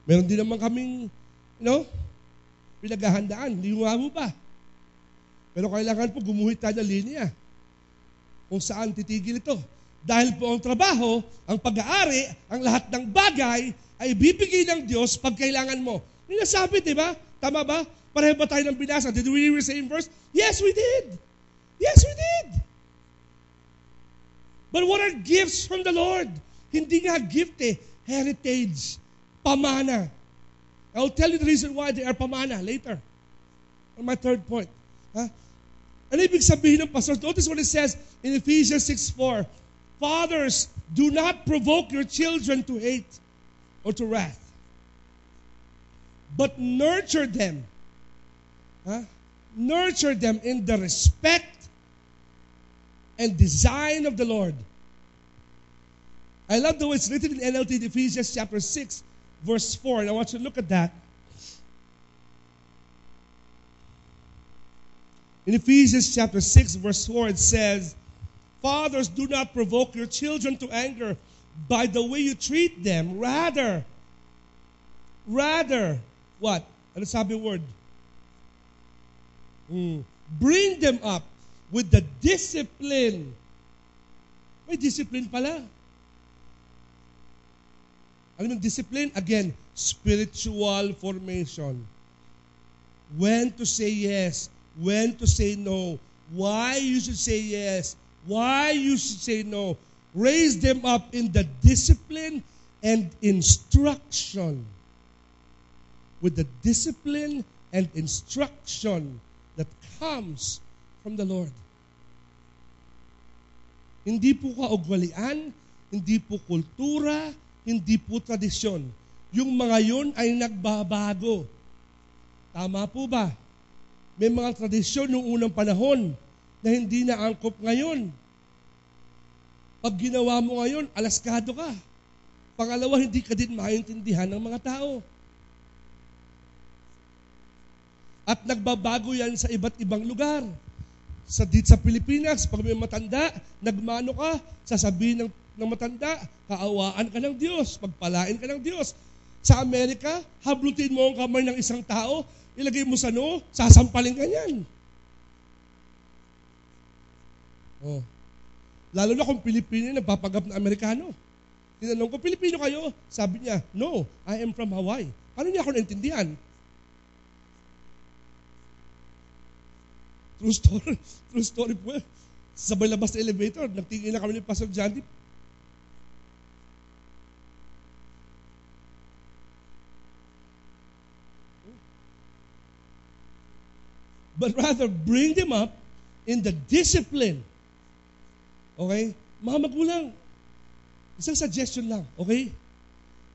Meron din naman kaming, pinaghahandaan. Hindi nga mo ba? Pero kailangan po gumuhit tayo ng linya kung saan titigil ito. Dahil po ang trabaho, ang pag-aari, ang lahat ng bagay ay bibigay ng Diyos pag kailangan mo. Ninasabi, di ba? Tama ba? Pareho ba tayo ng binasa? Did we read the same verse? Yes, we did. Yes, we did. But what are gifts from the Lord? Hindi nga gift eh. Heritage. Pamana. I'll tell you the reason why they are pamana later. On my third point. Ano ibig sabihin ng pastor? Notice what it says in Ephesians 6:4. Fathers, do not provoke your children to hate or to wrath, but nurture them. Nurture them in the respect and design of the Lord. I love the way it's written in NLT, Ephesians chapter 6, verse 4. And I want you to look at that. In Ephesians chapter 6, verse 4, it says, Fathers, do not provoke your children to anger by the way you treat them. Rather, what? Ano sabi word? Bring them up with the discipline. May discipline pala. Alam mo, discipline, again, spiritual formation. When to say yes, when to say no, why you should say yes, why you should say no. Raise them up in the discipline and instruction. With the discipline and instruction that comes from the Lord. Hindi po kaugalian, hindi po kultura, hindi po tradisyon. Yung mga yun ay nagbabago. Tama po ba? May mga tradisyon noong unang panahon na hindi na angkop ngayon. Pag ginawa mo ngayon, alaskado ka. Pangalawa, hindi ka din maintindihan ng mga tao. At nagbabago yan sa iba't ibang lugar. Dito sa Pilipinas, pag may matanda, nagmano ka, sasabihin ng matanda, kaawaan ka ng Diyos, pagpalain ka ng Diyos. Sa Amerika, hablutin mo ang kamay ng isang tao, ilagay mo sa noo, sasampalin ka niyan. Oh. Lalo na kung Pilipino nagpapagap na Amerikano. Tinanong ko, Pilipino kayo? Sabi niya, no, I am from Hawaii. Paano niya ako naintindihan? True story po. Sabay labas sa elevator, nagtingin na kami ni Pastor Jandy. But rather, bring them up in the discipline. Okay? Mga magulang, isang suggestion lang, okay?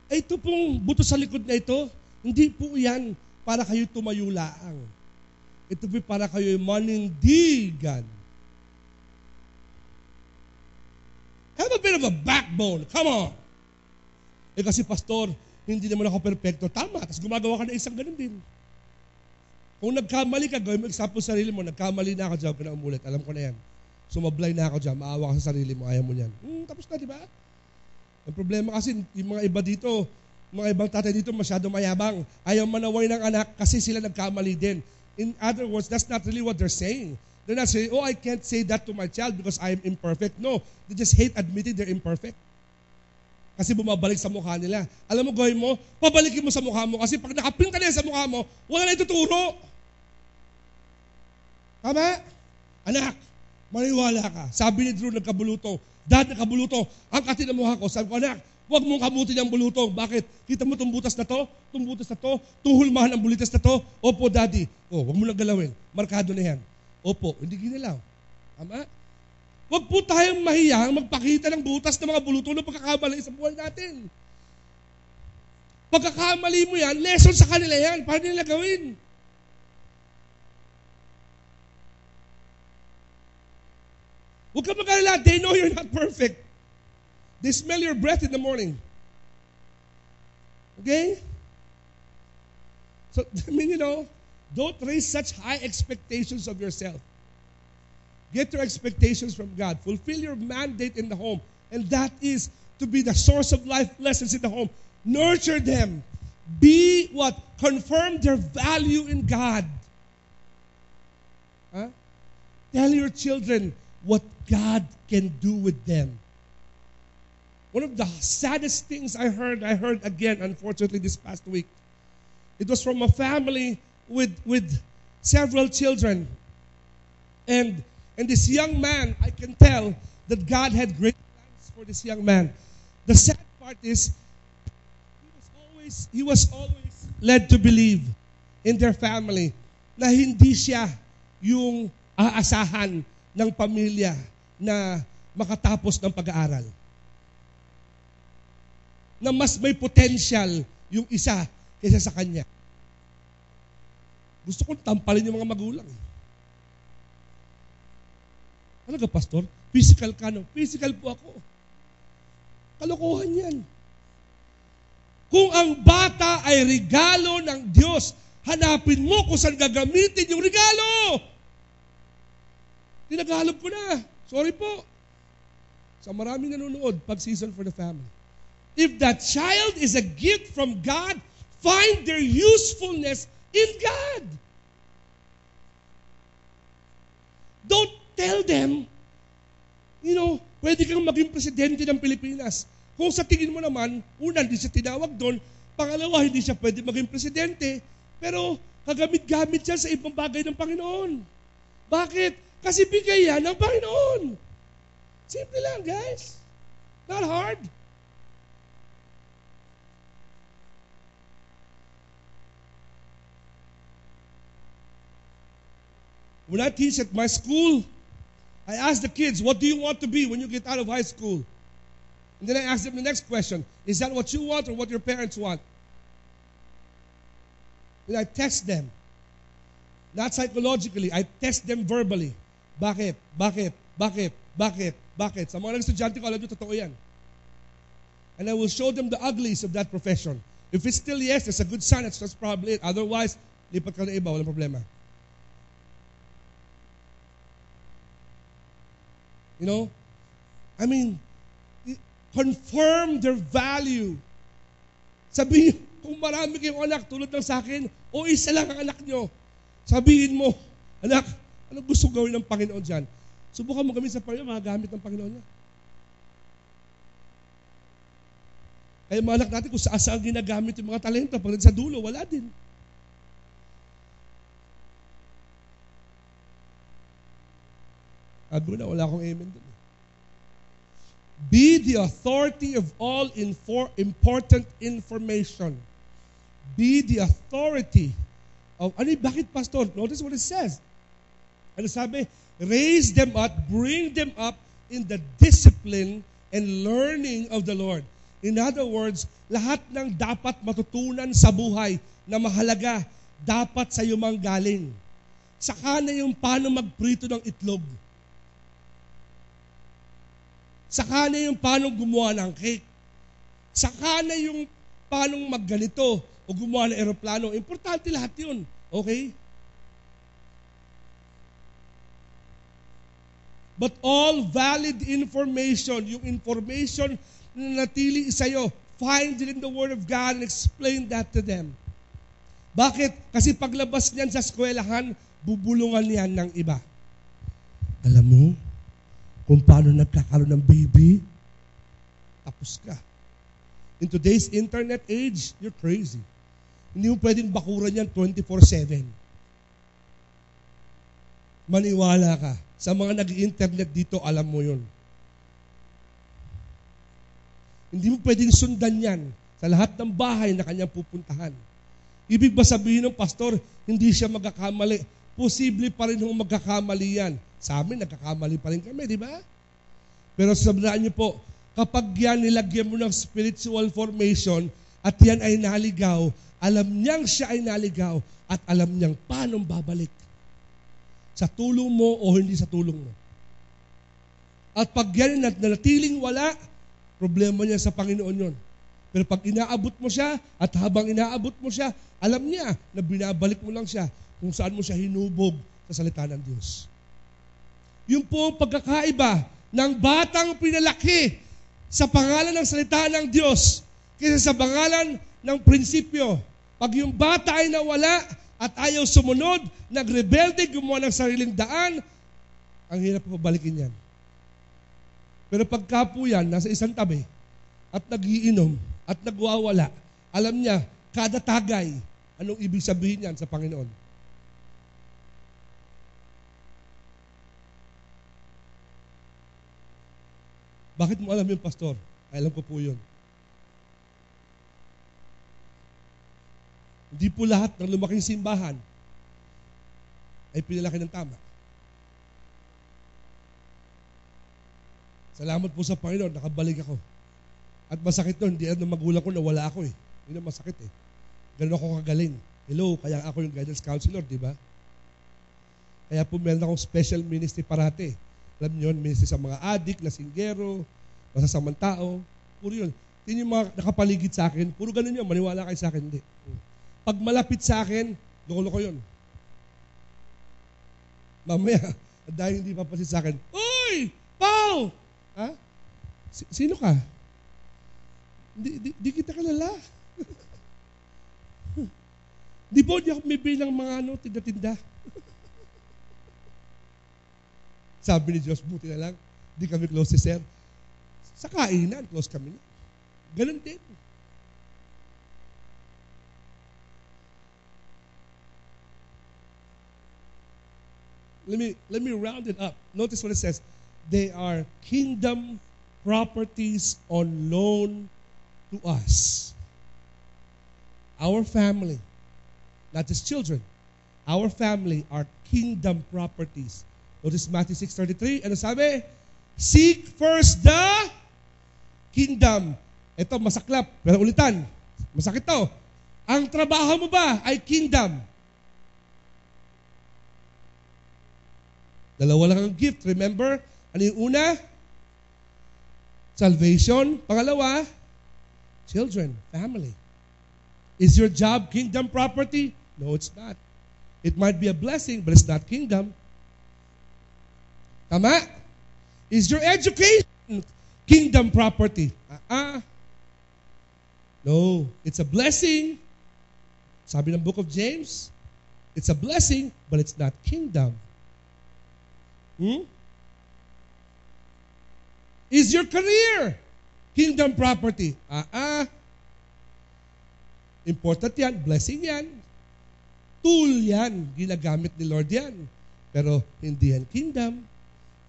Ito pong buto sa likod na ito, hindi po yan para kayo tumayo laang. Ito po para kayo manindigan. Have a bit of a backbone. Come on. Kasi pastor, hindi naman ako perfecto. Tama, tapos gumagawa ka na isang ganun din. Kung nagkamali ka, gawin mo example sa sarili mo, nagkamali na ako dyan, ka na umulit. Alam ko na yan. Sumablay na ako dyan, maawa ka sa sarili mo, ayaw mo yan. Tapos na, di ba? Ang problema kasi, yung mga iba dito, mga ibang tatay dito masyado mayabang. Ayaw manaway ng anak kasi sila nagkamali din. In other words, that's not really what they're saying. They're not saying, I can't say that to my child because I am imperfect. No, they just hate admitting they're imperfect. Kasi bumabalik sa mukha nila. Alam mo, gawin mo, pabalikin mo sa mukha mo kasi pag nakapin ka na sa mukha mo, wala na ituturo. Tama? Anak, maniwala ka. Sabi ni Drew, nagkabuluto. Dad, nagkabuluto. Ang kati ng mukha ko. Sabi ko, anak, huwag mong kamutin ang bulutong. Bakit? Kita mo itong butas na to? Itong butas na to? Tuhulmahan ang bulitas na to? Opo, Daddy. Huwag mo lang galawin. Markado na yan. Opo, hindi ginalaw. Tama? Huwag po tayong mahiyang magpakita ng butas ng mga bulutong na pagkakamali sa buhay natin. Pagkakamali mo yan, lesson sa kanila yan. Paano nila gawin? Huwag ka mag-alala. They know you're not perfect. They smell your breath in the morning. Okay? So, I mean, don't raise such high expectations of yourself. Get your expectations from God. Fulfill your mandate in the home. And that is to be the source of life lessons in the home. Nurture them. Be what? Confirm their value in God. Huh? Tell your children what God can do with them. One of the saddest things I heard again, unfortunately, this past week. It was from a family with several children. And this young man, I can tell that God had great plans for this young man. The sad part is, he was always led to believe in their family na hindi siya yung aasahan ng pamilya na makatapos ng pag-aaral. Na mas may potential yung isa kaysa sa kanya. Gusto kong tampalin yung mga magulang. Ano ka, pastor? Physical ka, no? Physical po ako. Kalokohan yan. Kung ang bata ay regalo ng Diyos, hanapin mo kung saan gagamitin yung regalo. Tinagalog ko na. Sorry po. Sa maraming nanonood, pag-season for the family. If that child is a gift from God, find their usefulness in God. Don't tell them, pwede kang maging presidente ng Pilipinas. Kung sa tingin mo naman, una, hindi siya tinawag doon. Pangalawa, hindi siya pwede maging presidente. Pero kagamit-gamit siya sa ibang bagay ng Panginoon. Bakit? Kasi bigay yan ng Panginoon. Simple lang, guys. Not hard. When I teach at my school, I ask the kids, what do you want to be when you get out of high school? And then I ask them the next question, is that what you want or what your parents want? And I test them. Not psychologically, I test them verbally. Bakit? Bakit? Bakit? Bakit? Bakit? Sa mga estudyante ko, alam nyo, totoo yan. And I will show them the uglies of that profession. If it's still yes, it's a good sign, that's probably it. Otherwise, lipat ka na iba, walang problema. Confirm their value. Sabihin, kung marami kayong anak tulad ng sa akin, o isa lang ang anak nyo, sabihin mo, anak, anong gusto gawin ng Panginoon dyan? Subukan mo gawin sa Panginoon, magagamit ng Panginoon niya. Kaya mga anak natin, kung saan ginagamit yung mga talento, pag sa dulo, wala din. Sabi ko na, wala akong amen doon. Be the authority of all important information. Be the authority of, bakit pastor? Notice what it says. Ano sabi? Raise them up, bring them up in the discipline and learning of the Lord. In other words, lahat ng dapat matutunan sa buhay na mahalaga, dapat sa iyo manggaling. Saka na yung paano magprito ng itlog. Saka na yung paano gumawa ng cake. Saka na yung paano magganito o gumawa ng aeroplano. Importante lahat yun. Okay? But all valid information, yung information na natili sa'yo, find it in the Word of God and explain that to them. Bakit? Kasi paglabas niyan sa eskwelahan, bubulungan niyan ng iba. Alam mo, kung paano nagkakaroon ng baby, tapos ka. In today's internet age, you're crazy. Hindi mo pwedeng bakuran yan 24/7. Maniwala ka. Sa mga nag-internet dito, alam mo yun. Hindi mo pwedeng sundan yan sa lahat ng bahay na kanyang pupuntahan. Ibig ba sabihin ng pastor, hindi siya magkakamali? Posible pa rin kung magkakamali yan. Sa amin, nagkakamali pa rin kami, di ba? Pero sabihin niyo po, kapag yan nilagyan mo ng spiritual formation at yan ay naligaw, alam niyang siya ay naligaw at alam niyang paano babalik. Sa tulong mo o hindi sa tulong mo. At pag yan nanatiling wala, problema niya sa Panginoon yun. Pero pag inaabot mo siya at habang inaabot mo siya, alam niya na binabalik mo lang siya kung saan mo siya hinubog sa salita ng Diyos. Yung po ang pagkakaiba ng batang pinalaki sa pangalan ng salita ng Diyos kaysa sa pangalan ng prinsipyo. Pag yung bata ay nawala at ayaw sumunod, nagrebelde, gumawa ng sariling daan, ang hirap pabalikin yan. Pero pagka po yan, nasa isang tabi at nagiinom at nagwawala, alam niya, kada tagay, anong ibig sabihin yan sa Panginoon. Bakit mo alam yun, pastor? Alam ko po yun. Hindi po lahat ng lumaking simbahan ay pinalaki ng tama. Salamat po sa Panginoon, nakabalik ako. At masakit nun, hindi na magulang ko na wala ako eh. Yun ang masakit eh. Ganun ako kagaling. Hello, kaya ako yung guidance counselor, di ba? Kaya po meron akong special ministry parate. Alam niyo yun, ministry sa mga adik, lasinggero, masasamang tao. Puro yun. Yun yung mga nakapaligid sa akin. Puro ganun yun. Maniwala kayo sa akin. Hindi. Pag malapit sa akin, loko-loko yun. Mamaya, dahil hindi papasin sa akin, Uy! Paul! Ha? Sino ka? Di kita kalala. Di po, di ako may bilang mga tinda-tinda. Sabi ni Diyos, buti na lang, di kami close si Sir. Sa kainan, close kami. Ganun din. Let me round it up. Notice what it says. They are kingdom properties on loan to us. Our family, not just children, our family are kingdom properties. Notice Matthew 6:33. Ano sabi? Seek first the kingdom. Ito, masaklap. Pero ulitan. Masakit to. Ang trabaho mo ba ay kingdom? Dalawa lang ang gift. Remember? Ano yung una? Salvation. Pangalawa, children, family. Is your job kingdom property? No, it's not. It might be a blessing, but it's not kingdom. Tama? Is your education kingdom property? No, it's a blessing. Sabi ng book of James, it's a blessing, but it's not kingdom. Is your career kingdom property? Important yan, blessing yan. Tool yan, ginagamit ni Lord yan. Pero hindi yan kingdom.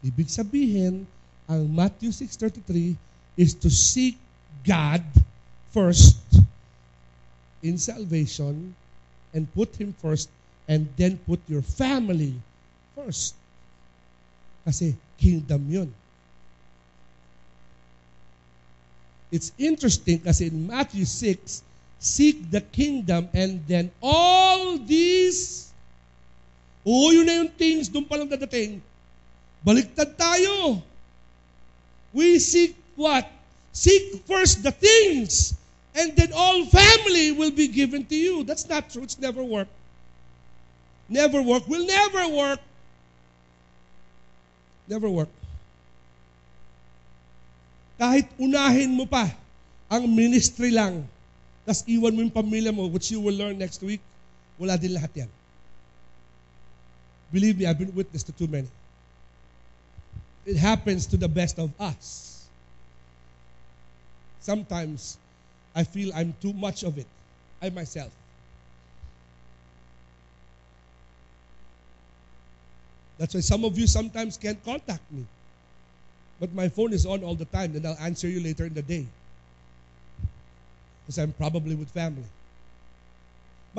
Ibig sabihin, ang Matthew 6:33 is to seek God first in salvation and put Him first and then put your family first. Kasi kingdom yun. It's interesting kasi in Matthew 6, seek the kingdom and then all these, yun na yung things, doon palang dadating. Baliktad tayo. We seek what? Seek first the things and then all family will be given to you. That's not true. It's never worked. Never work. Will never work. Never work. Kahit unahin mo pa ang ministry lang, tas iwan mo yung pamilya mo, which you will learn next week, wala din lahat yan. Believe me, I've been witness to too many. It happens to the best of us. Sometimes, I feel I'm too much of it. I myself. That's why some of you sometimes can't contact me. But my phone is on all the time, and I'll answer you later in the day. Because I'm probably with family.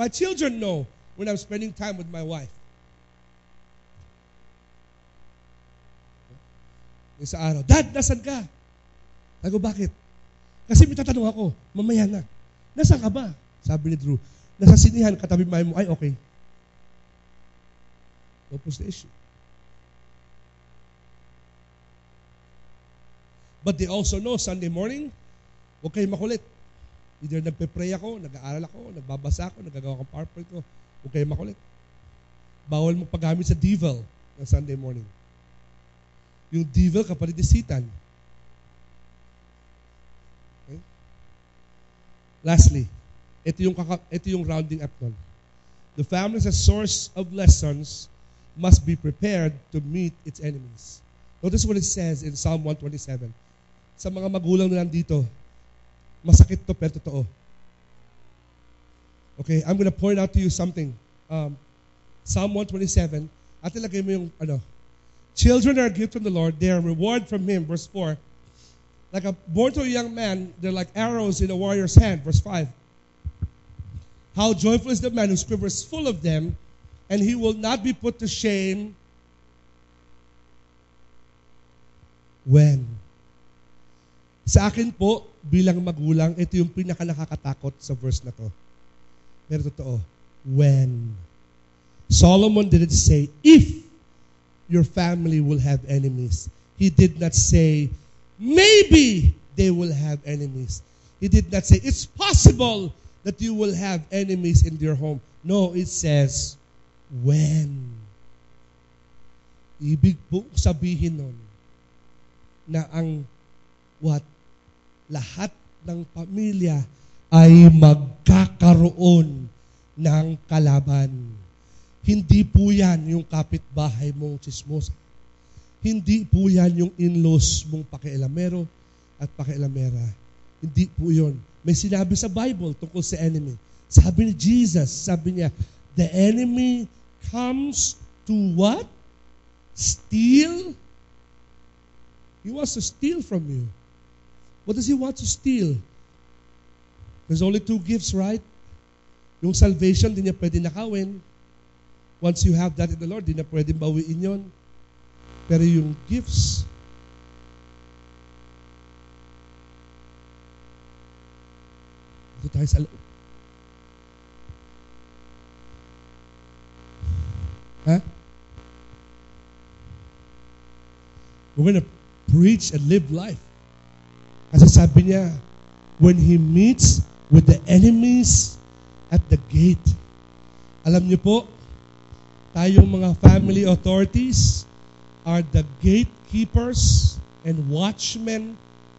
My children know when I'm spending time with my wife. Isa araw, Dad, nasan ka? Sabi ko, bakit? Kasi may tatanong ako, mamaya na. Nasaan ka ba? Sabi ni Drew, nasa sinihan, katabi mo, ay okay. No push the issue. But they also know, Sunday morning, huwag kayong makulit. Either nagpe-pray ako, nag-aaral ako, nagbabasa ako, nagagawa ko PowerPoint ko, huwag kayong makulit. Bawal mo paggamit sa devil ng Sunday morning. Yung devil, kapatid ni Satan. Okay? Lastly, ito yung rounding up nun. The family as a source of lessons must be prepared to meet its enemies. Notice what it says in Psalm 127. Sa mga magulang na nandito, masakit to pero totoo. Okay, I'm gonna point out to you something. Psalm 127, at ilagay mo yung children are a gift from the Lord, they are a reward from Him, verse 4. Like born to a young man, they're like arrows in a warrior's hand, verse 5. How joyful is the man whose quiver is full of them, and he will not be put to shame when. Sa akin po, bilang magulang, ito yung pinaka nakakatakot sa verse na to. Pero totoo. when. Solomon didn't say, if your family will have enemies. He did not say, maybe they will have enemies. He did not say, it's possible that you will have enemies in your home. No, it says, when. Ibig po sabihin nun na ang lahat ng pamilya ay magkakaroon ng kalaban. Hindi po yan yung kapitbahay mong chismosa. Hindi po yan yung in-laws mong pakialamero at pakialamera. Hindi po yun. May sinabi sa Bible tungkol sa enemy. Sabi ni Jesus, sabi niya, the enemy comes to what? Steal? He wants to steal from you. What does he want to steal? There's only two gifts, right? Yung salvation, di niya pwede nakawin. Once you have that in the Lord, di na pwede bawiin yon. Pero yung gifts, ito tayo sa loob. Huh? We're gonna preach and live life. Kasi sabi niya, when he meets with the enemies at the gate. Alam niyo po, tayong mga family authorities are the gatekeepers and watchmen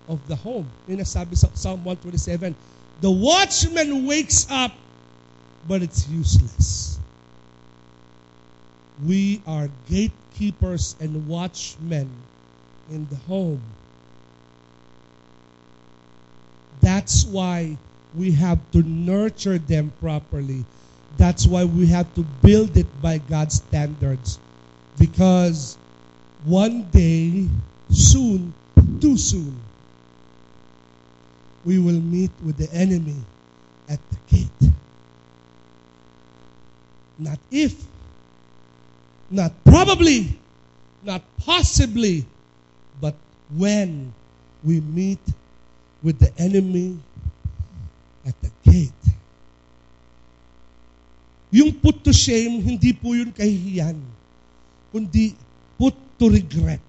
of the home. Yung nasabi sa Psalm 127, the watchman wakes up, but it's useless. We are gatekeepers and watchmen in the home. That's why we have to nurture them properly. That's why we have to build it by God's standards. Because one day, soon, too soon, we will meet with the enemy at the gate. Not if, not probably, not possibly, but when we meet with the enemy at the gate. Yung put to shame, hindi po yun kahihiyan, kundi put to regret.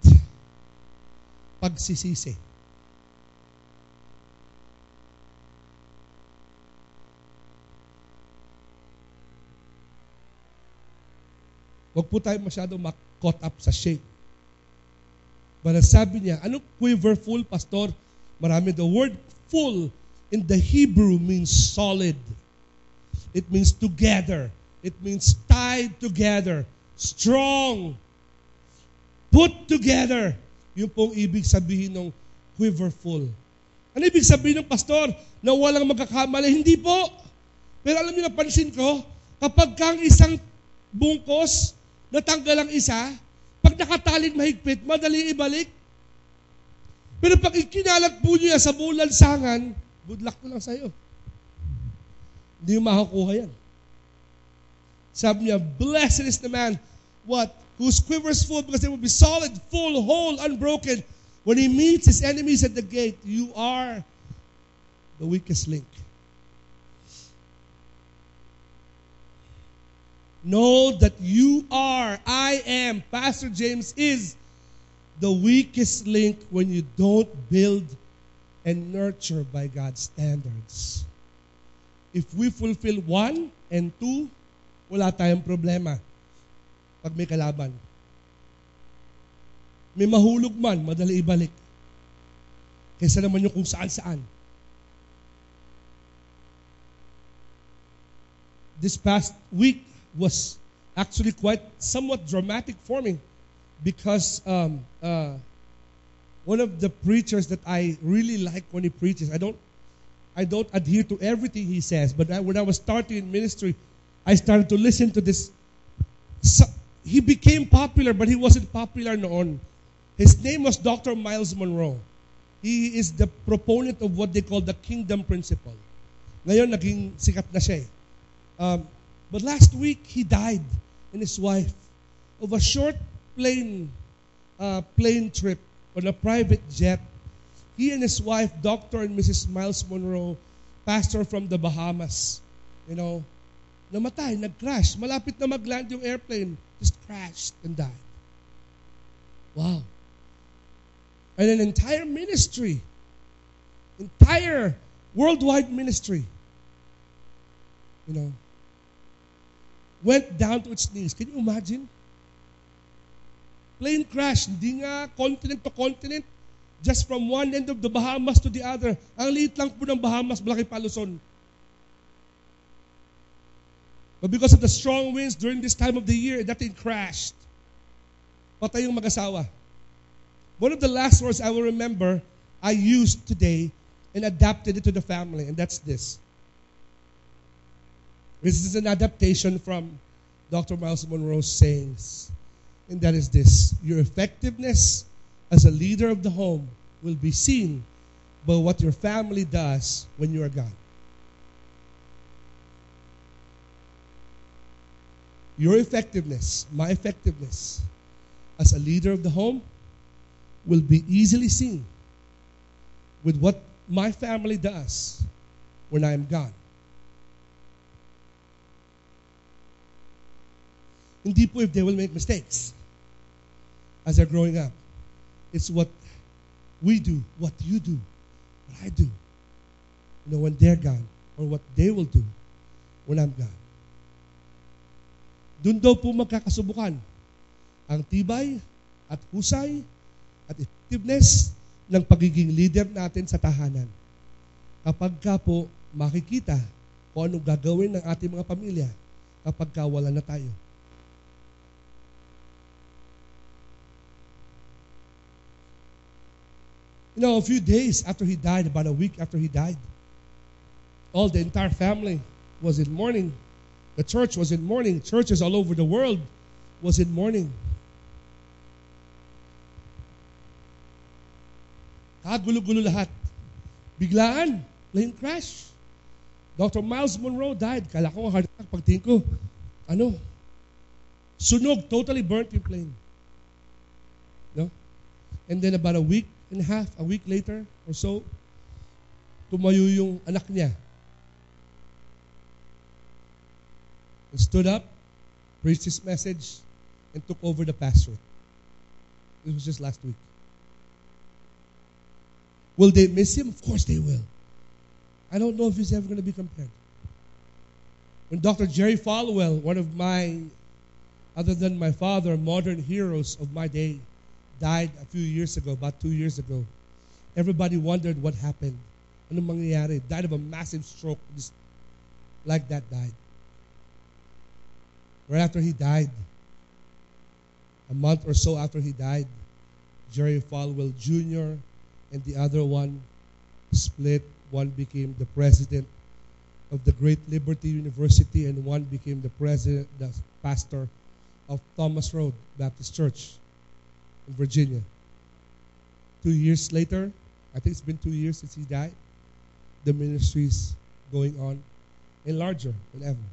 Pagsisisi. Huwag po tayo masyado caught up sa shame. But sabi niya, anong quiverful, pastor? Marami. The word full in the Hebrew means solid. It means together. It means tied together. Strong. Put together. Yung pong ibig sabihin ng quiverful. Ano ibig sabihin ng pastor? Na walang magkakamali? Hindi po. Pero alam niyo, napansin ko, kapag kang isang bungkos, natanggal ang isa, pag nakataling mahigpit, madali ibalik. Pero pag ikinalat po niya sa bulansangan, good luck na lang sa'yo. Hindi mo makakuha yan. Sabi niya, blessed is the man, what? Whose quiver is full, because it will be solid, full, whole, unbroken. When he meets his enemies at the gate, you are the weakest link. Know that you are, I am, Pastor James is the weakest link when you don't build and nurture by God's standards. If we fulfill 1 and 2, wala tayong problema pag may kalaban. May mahulog man, madali ibalik. Kaysa naman yung kung saan-saan. This past week was actually quite somewhat dramatic for me. Because one of the preachers that I really like when he preaches, I don't adhere to everything he says, but when I was starting in ministry, I started to listen to this. He became popular, but he wasn't popular noon. His name was Dr. Miles Monroe. He is the proponent of what they call the kingdom principle. Ngayon, naging sikat na siya. But last week, he died, and his wife, of a short plane trip on a private jet. He and his wife, Dr. and Mrs. Miles Monroe, pastor from the Bahamas, namatay, nag-crash. Malapit na mag-land yung airplane. Just crashed and died. Wow. And an entire ministry, entire worldwide ministry, went down to its knees. Can you imagine? Plane crash, hindi nga continent to continent, just from one end of the Bahamas to the other. Ang liit lang po ng Bahamas, malaki pa Luzon. But because of the strong winds during this time of the year, that thing crashed. Patay yung mag-asawa. One of the last words I will remember, I used today and adapted it to the family, and that's this. This is an adaptation from Dr. Miles Monroe's sayings, and that is this: your effectiveness as a leader of the home will be seen by what your family does when you are gone. Your effectiveness, my effectiveness as a leader of the home will be easily seen with what my family does when I am gone. Hindi po if they will make mistakes as they're growing up. It's what we do, what you do, what I do, when they're gone, or what they will do when I'm gone. Doon daw po magkakasubukan ang tibay at husay at effectiveness ng pagiging leader natin sa tahanan. Kapag ka po makikita kung anong gagawin ng ating mga pamilya kapag ka wala na tayo. A few days after he died, about a week after he died, the entire family was in mourning. The church was in mourning. Churches all over the world was in mourning. Kagulo-gulo lahat. Biglaan, plane crash. Dr. Miles Monroe died. Kala ko heart attack. Pagtingin ko, sunog, totally burnt yung plane. No? And then about a week later or so, tumayo yung anak niya. And stood up, preached his message, and took over the pastorate. It was just last week. Will they miss him? Of course they will. I don't know if he's ever going to be compared. When Dr. Jerry Falwell, one of my, other than my father, modern heroes of my day, died a few years ago, about 2 years ago, everybody wondered what happened. Anong mangyayari? Died of a massive stroke, just like that died. Right after he died, a month or so after he died, Jerry Falwell Jr. and the other one split. One became the president of the Great Liberty University, and one became the pastor of Thomas Road Baptist Church in Virginia. 2 years later, I think it's been 2 years since he died, the ministry's going on and larger than ever.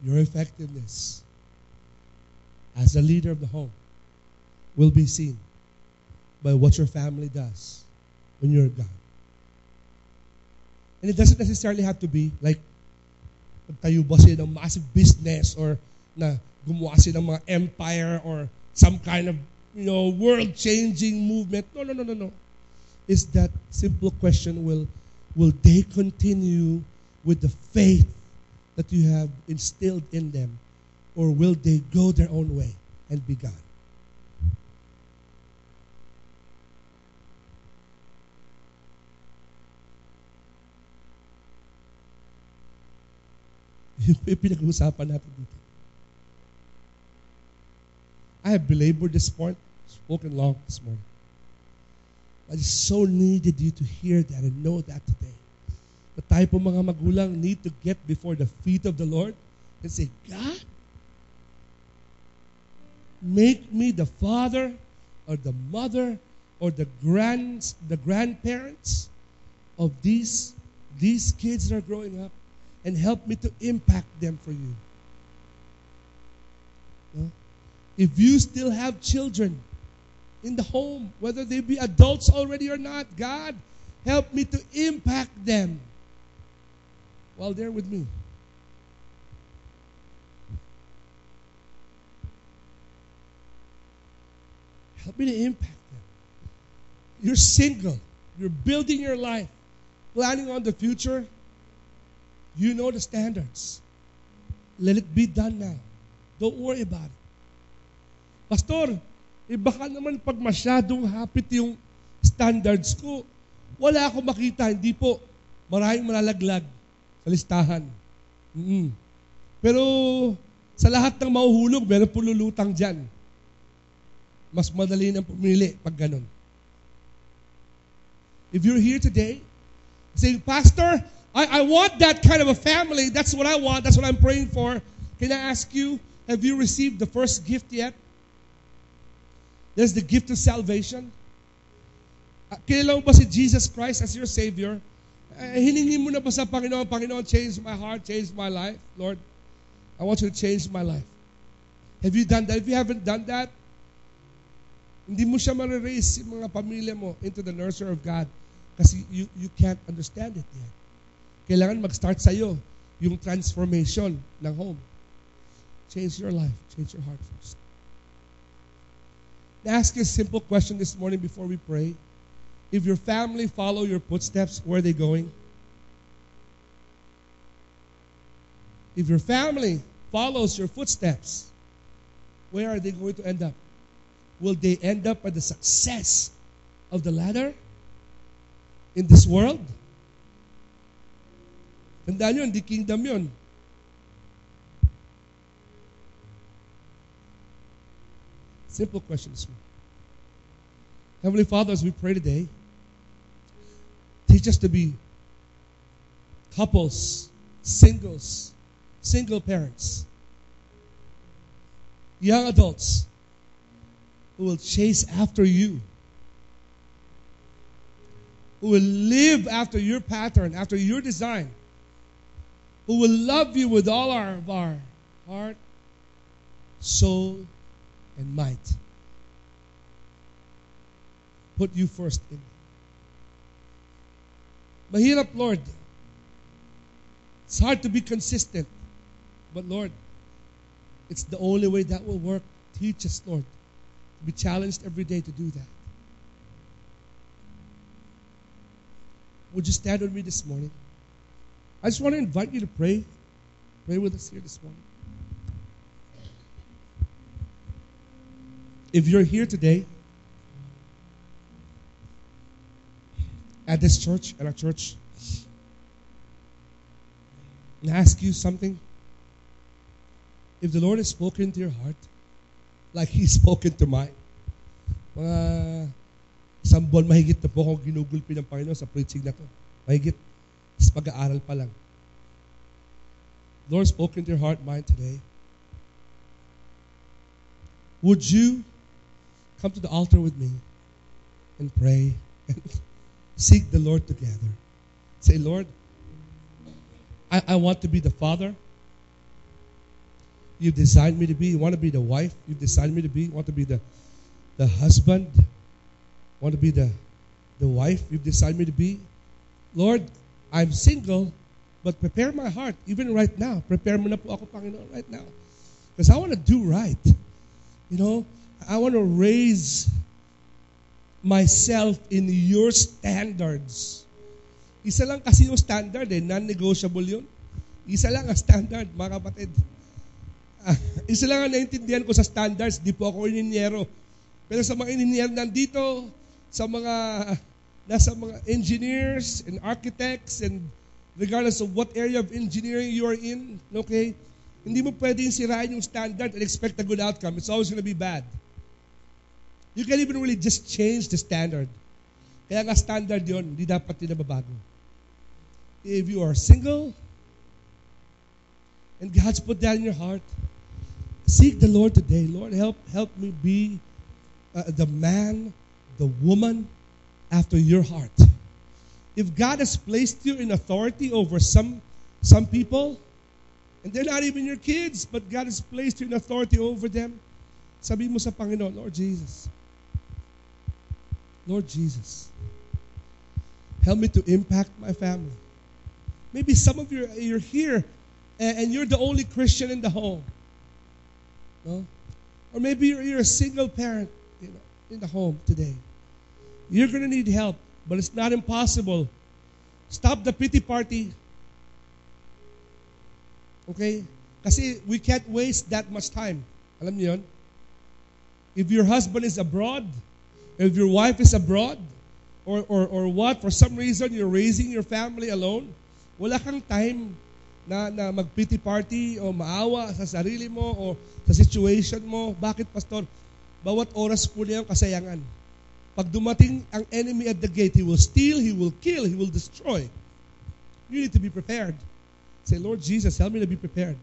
Your effectiveness as a leader of the home will be seen by what your family does when you're gone. And it doesn't necessarily have to be like nagtayo ba sila ng massive business or na gumawa sila ng mga empire or some kind of world-changing movement. No. It's that simple question, will they continue with the faith that you have instilled in them, or will they go their own way and be gone? Yung pinag-uusapan natin dito. I have belabored this point, spoken long this morning. I just so needed you to hear that and know that today. The type of mga magulang need to get before the feet of the Lord and say, God, make me the father or the mother or the grandparents of these kids that are growing up, and help me to impact them for you. If you still have children in the home, whether they be adults already or not, God, Help me to impact them while they're with me. Help me to impact them. You're single. You're building your life, planning on the future. You know the standards. Let it be done now. Don't worry about it. Pastor, baka naman pag masyadong hapit yung standards ko, wala akong makita. Hindi po. Maraming malalaglag sa listahan. Pero sa lahat ng mahuhulog, meron po lulutang dyan. Mas madali nang pumili pag ganun. If you're here today, saying, Pastor, I want that kind of a family. That's what I want. That's what I'm praying for. Can I ask you, have you received the first gift yet? There's the gift of salvation. Kilala mo ba si Jesus Christ as your Savior? Hiningi mo na ba sa Panginoon, Panginoon, change my heart, change my life? Lord, I want you to change my life. Have you done that? If you haven't done that, hindi mo siya ma-raise yung mga pamilya mo into the nurture of God kasi you can't understand it yet. Kailangan mag-start sa'yo yung transformation ng home. Change your life. Change your heart first. I ask you a simple question this morning before we pray. If your family follow your footsteps, where are they going? If your family follows your footsteps, where are they going to end up? Will they end up at the success of the ladder in this world? Tandaan yun, di kingdom yun. Simple question this morning. Heavenly Father, as we pray today, teach us to be couples, singles, single parents, young adults who will chase after you, who will live after your pattern, after your design, who will love you with all of our heart, soul, and might. Put you first in. Mahirap, Lord. It's hard to be consistent. But Lord, it's the only way that will work. Teach us, Lord, to be challenged every day to do that. Would you stand with me this morning? I just want to invite you to pray. Pray with us here this morning. If you're here today at this church, at our church, and I ask you something, if the Lord has spoken to your heart, like He's spoken to mine, mga isang buwan mahigit na po akong ginugulpi ng Panginoon sa preaching na to. Mahigit. Sa pag-aaral pa lang. Lord spoken to your heart, mind today. Would you come to the altar with me and pray and seek the Lord together? Say, Lord, I want to be the father you've designed me to be. You want to be the wife you've designed me to be. You want to be the husband. You want to be the wife you've designed me to be. Lord, I'm single, but prepare my heart, even right now. Prepare mo na po ako, Panginoon, right now. Because I want to do right. You know, I want to raise myself in your standards. Isa lang kasi yung standard non-negotiable yun. Isa lang ang standard, mga kapatid. Isa lang ang naintindihan ko sa standards, di po ako ininyero. Pero sa mga ininyero nandito, sa mga nasa mga engineers and architects and regardless of what area of engineering you are in, okay, hindi mo pwedeng sirain yung standard and expect a good outcome. It's always going to be bad. You can even really just change the standard. Kaya nga standard yon, hindi dapat din nababago. If you are single and God's put that in your heart, seek the Lord today. Lord, help me be the man, the woman after your heart. If God has placed you in authority over some people, and they're not even your kids, but God has placed you in authority over them, sabi mo sa Panginoon, Lord Jesus, Help me to impact my family. Maybe some of you, you're here and you're the only Christian in the home. No? Or maybe you're a single parent, in the home today. You're going to need help, but it's not impossible. Stop the pity party. Okay? Kasi we can't waste that much time. Alam niyo yun? If your husband is abroad, if your wife is abroad, or what, for some reason you're raising your family alone, wala kang time na mag-pity party o maawa sa sarili mo o sa situation mo. Bakit, Pastor? Bawat oras po niya yung kasayangan. Pag dumating ang enemy at the gate, he will steal, he will kill, he will destroy. You need to be prepared. Say, Lord Jesus, help me to be prepared.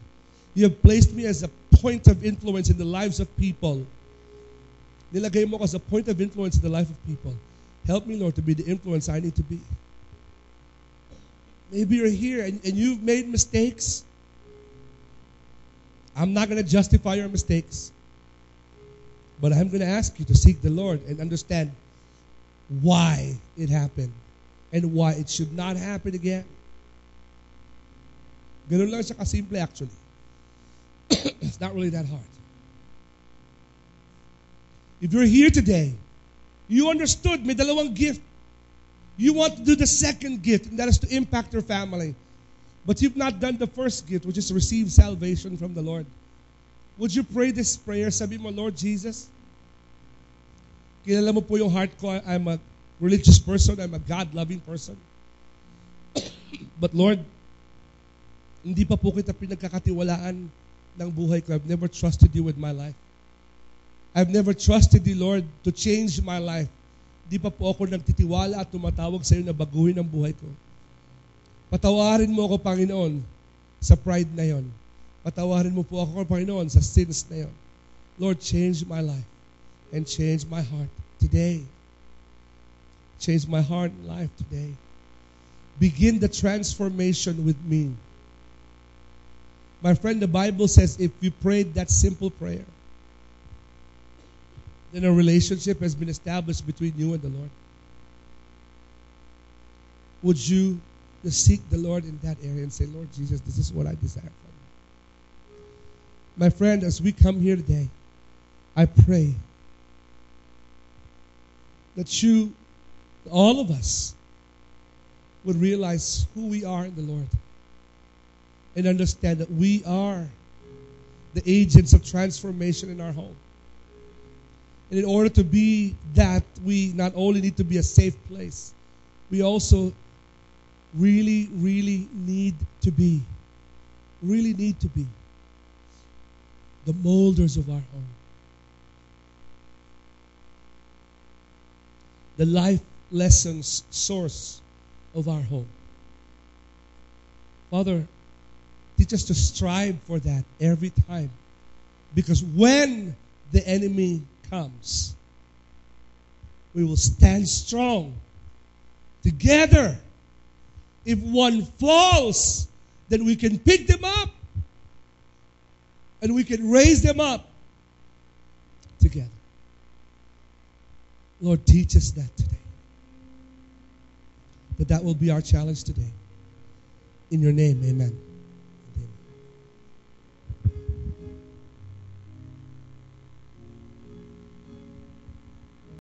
You have placed me as a point of influence in the lives of people. Nilagay mo ko as a point of influence in the life of people. Help me, Lord, to be the influence I need to be. Maybe you're here and you've made mistakes. I'm not going to justify your mistakes. But I'm going to ask you to seek the Lord and understand why it happened and why it should not happen again. Ganun lang siya kasimple actually. It's not really that hard. If you're here today, you understood may dalawang gift. You want to do the second gift, and that is to impact your family. But you've not done the first gift, which is to receive salvation from the Lord. Would you pray this prayer? Sabi mo, Lord Jesus, kilala mo po yung heart ko. I'm a religious person. I'm a God-loving person. But Lord, hindi pa po kita pinagkakatiwalaan ng buhay ko. I've never trusted you with my life. I've never trusted you, Lord, to change my life. Di pa po ako nagtitiwala at tumatawag sa iyo na baguhin ang buhay ko. Patawarin mo ako, Panginoon, sa pride na yon. Patawarin mo po ako, Panginoon, sa sins na yon. Lord, change my life and change my heart today. Change my heart and life today. Begin the transformation with me. My friend, the Bible says if you prayed that simple prayer, then a relationship has been established between you and the Lord. Would you just seek the Lord in that area and say, Lord Jesus, this is what I desire from you. My friend, as we come here today, I pray that you, all of us, would realize who we are in the Lord and understand that we are the agents of transformation in our home. And in order to be that, we not only need to be a safe place, we also really need to be the molders of our home. The life lessons source of our home. Father, teach us to strive for that every time. Because when the enemy comes, we will stand strong together. If one falls, then we can pick them up and we can raise them up together. Lord, teach us that today. That will be our challenge today. In your name, amen.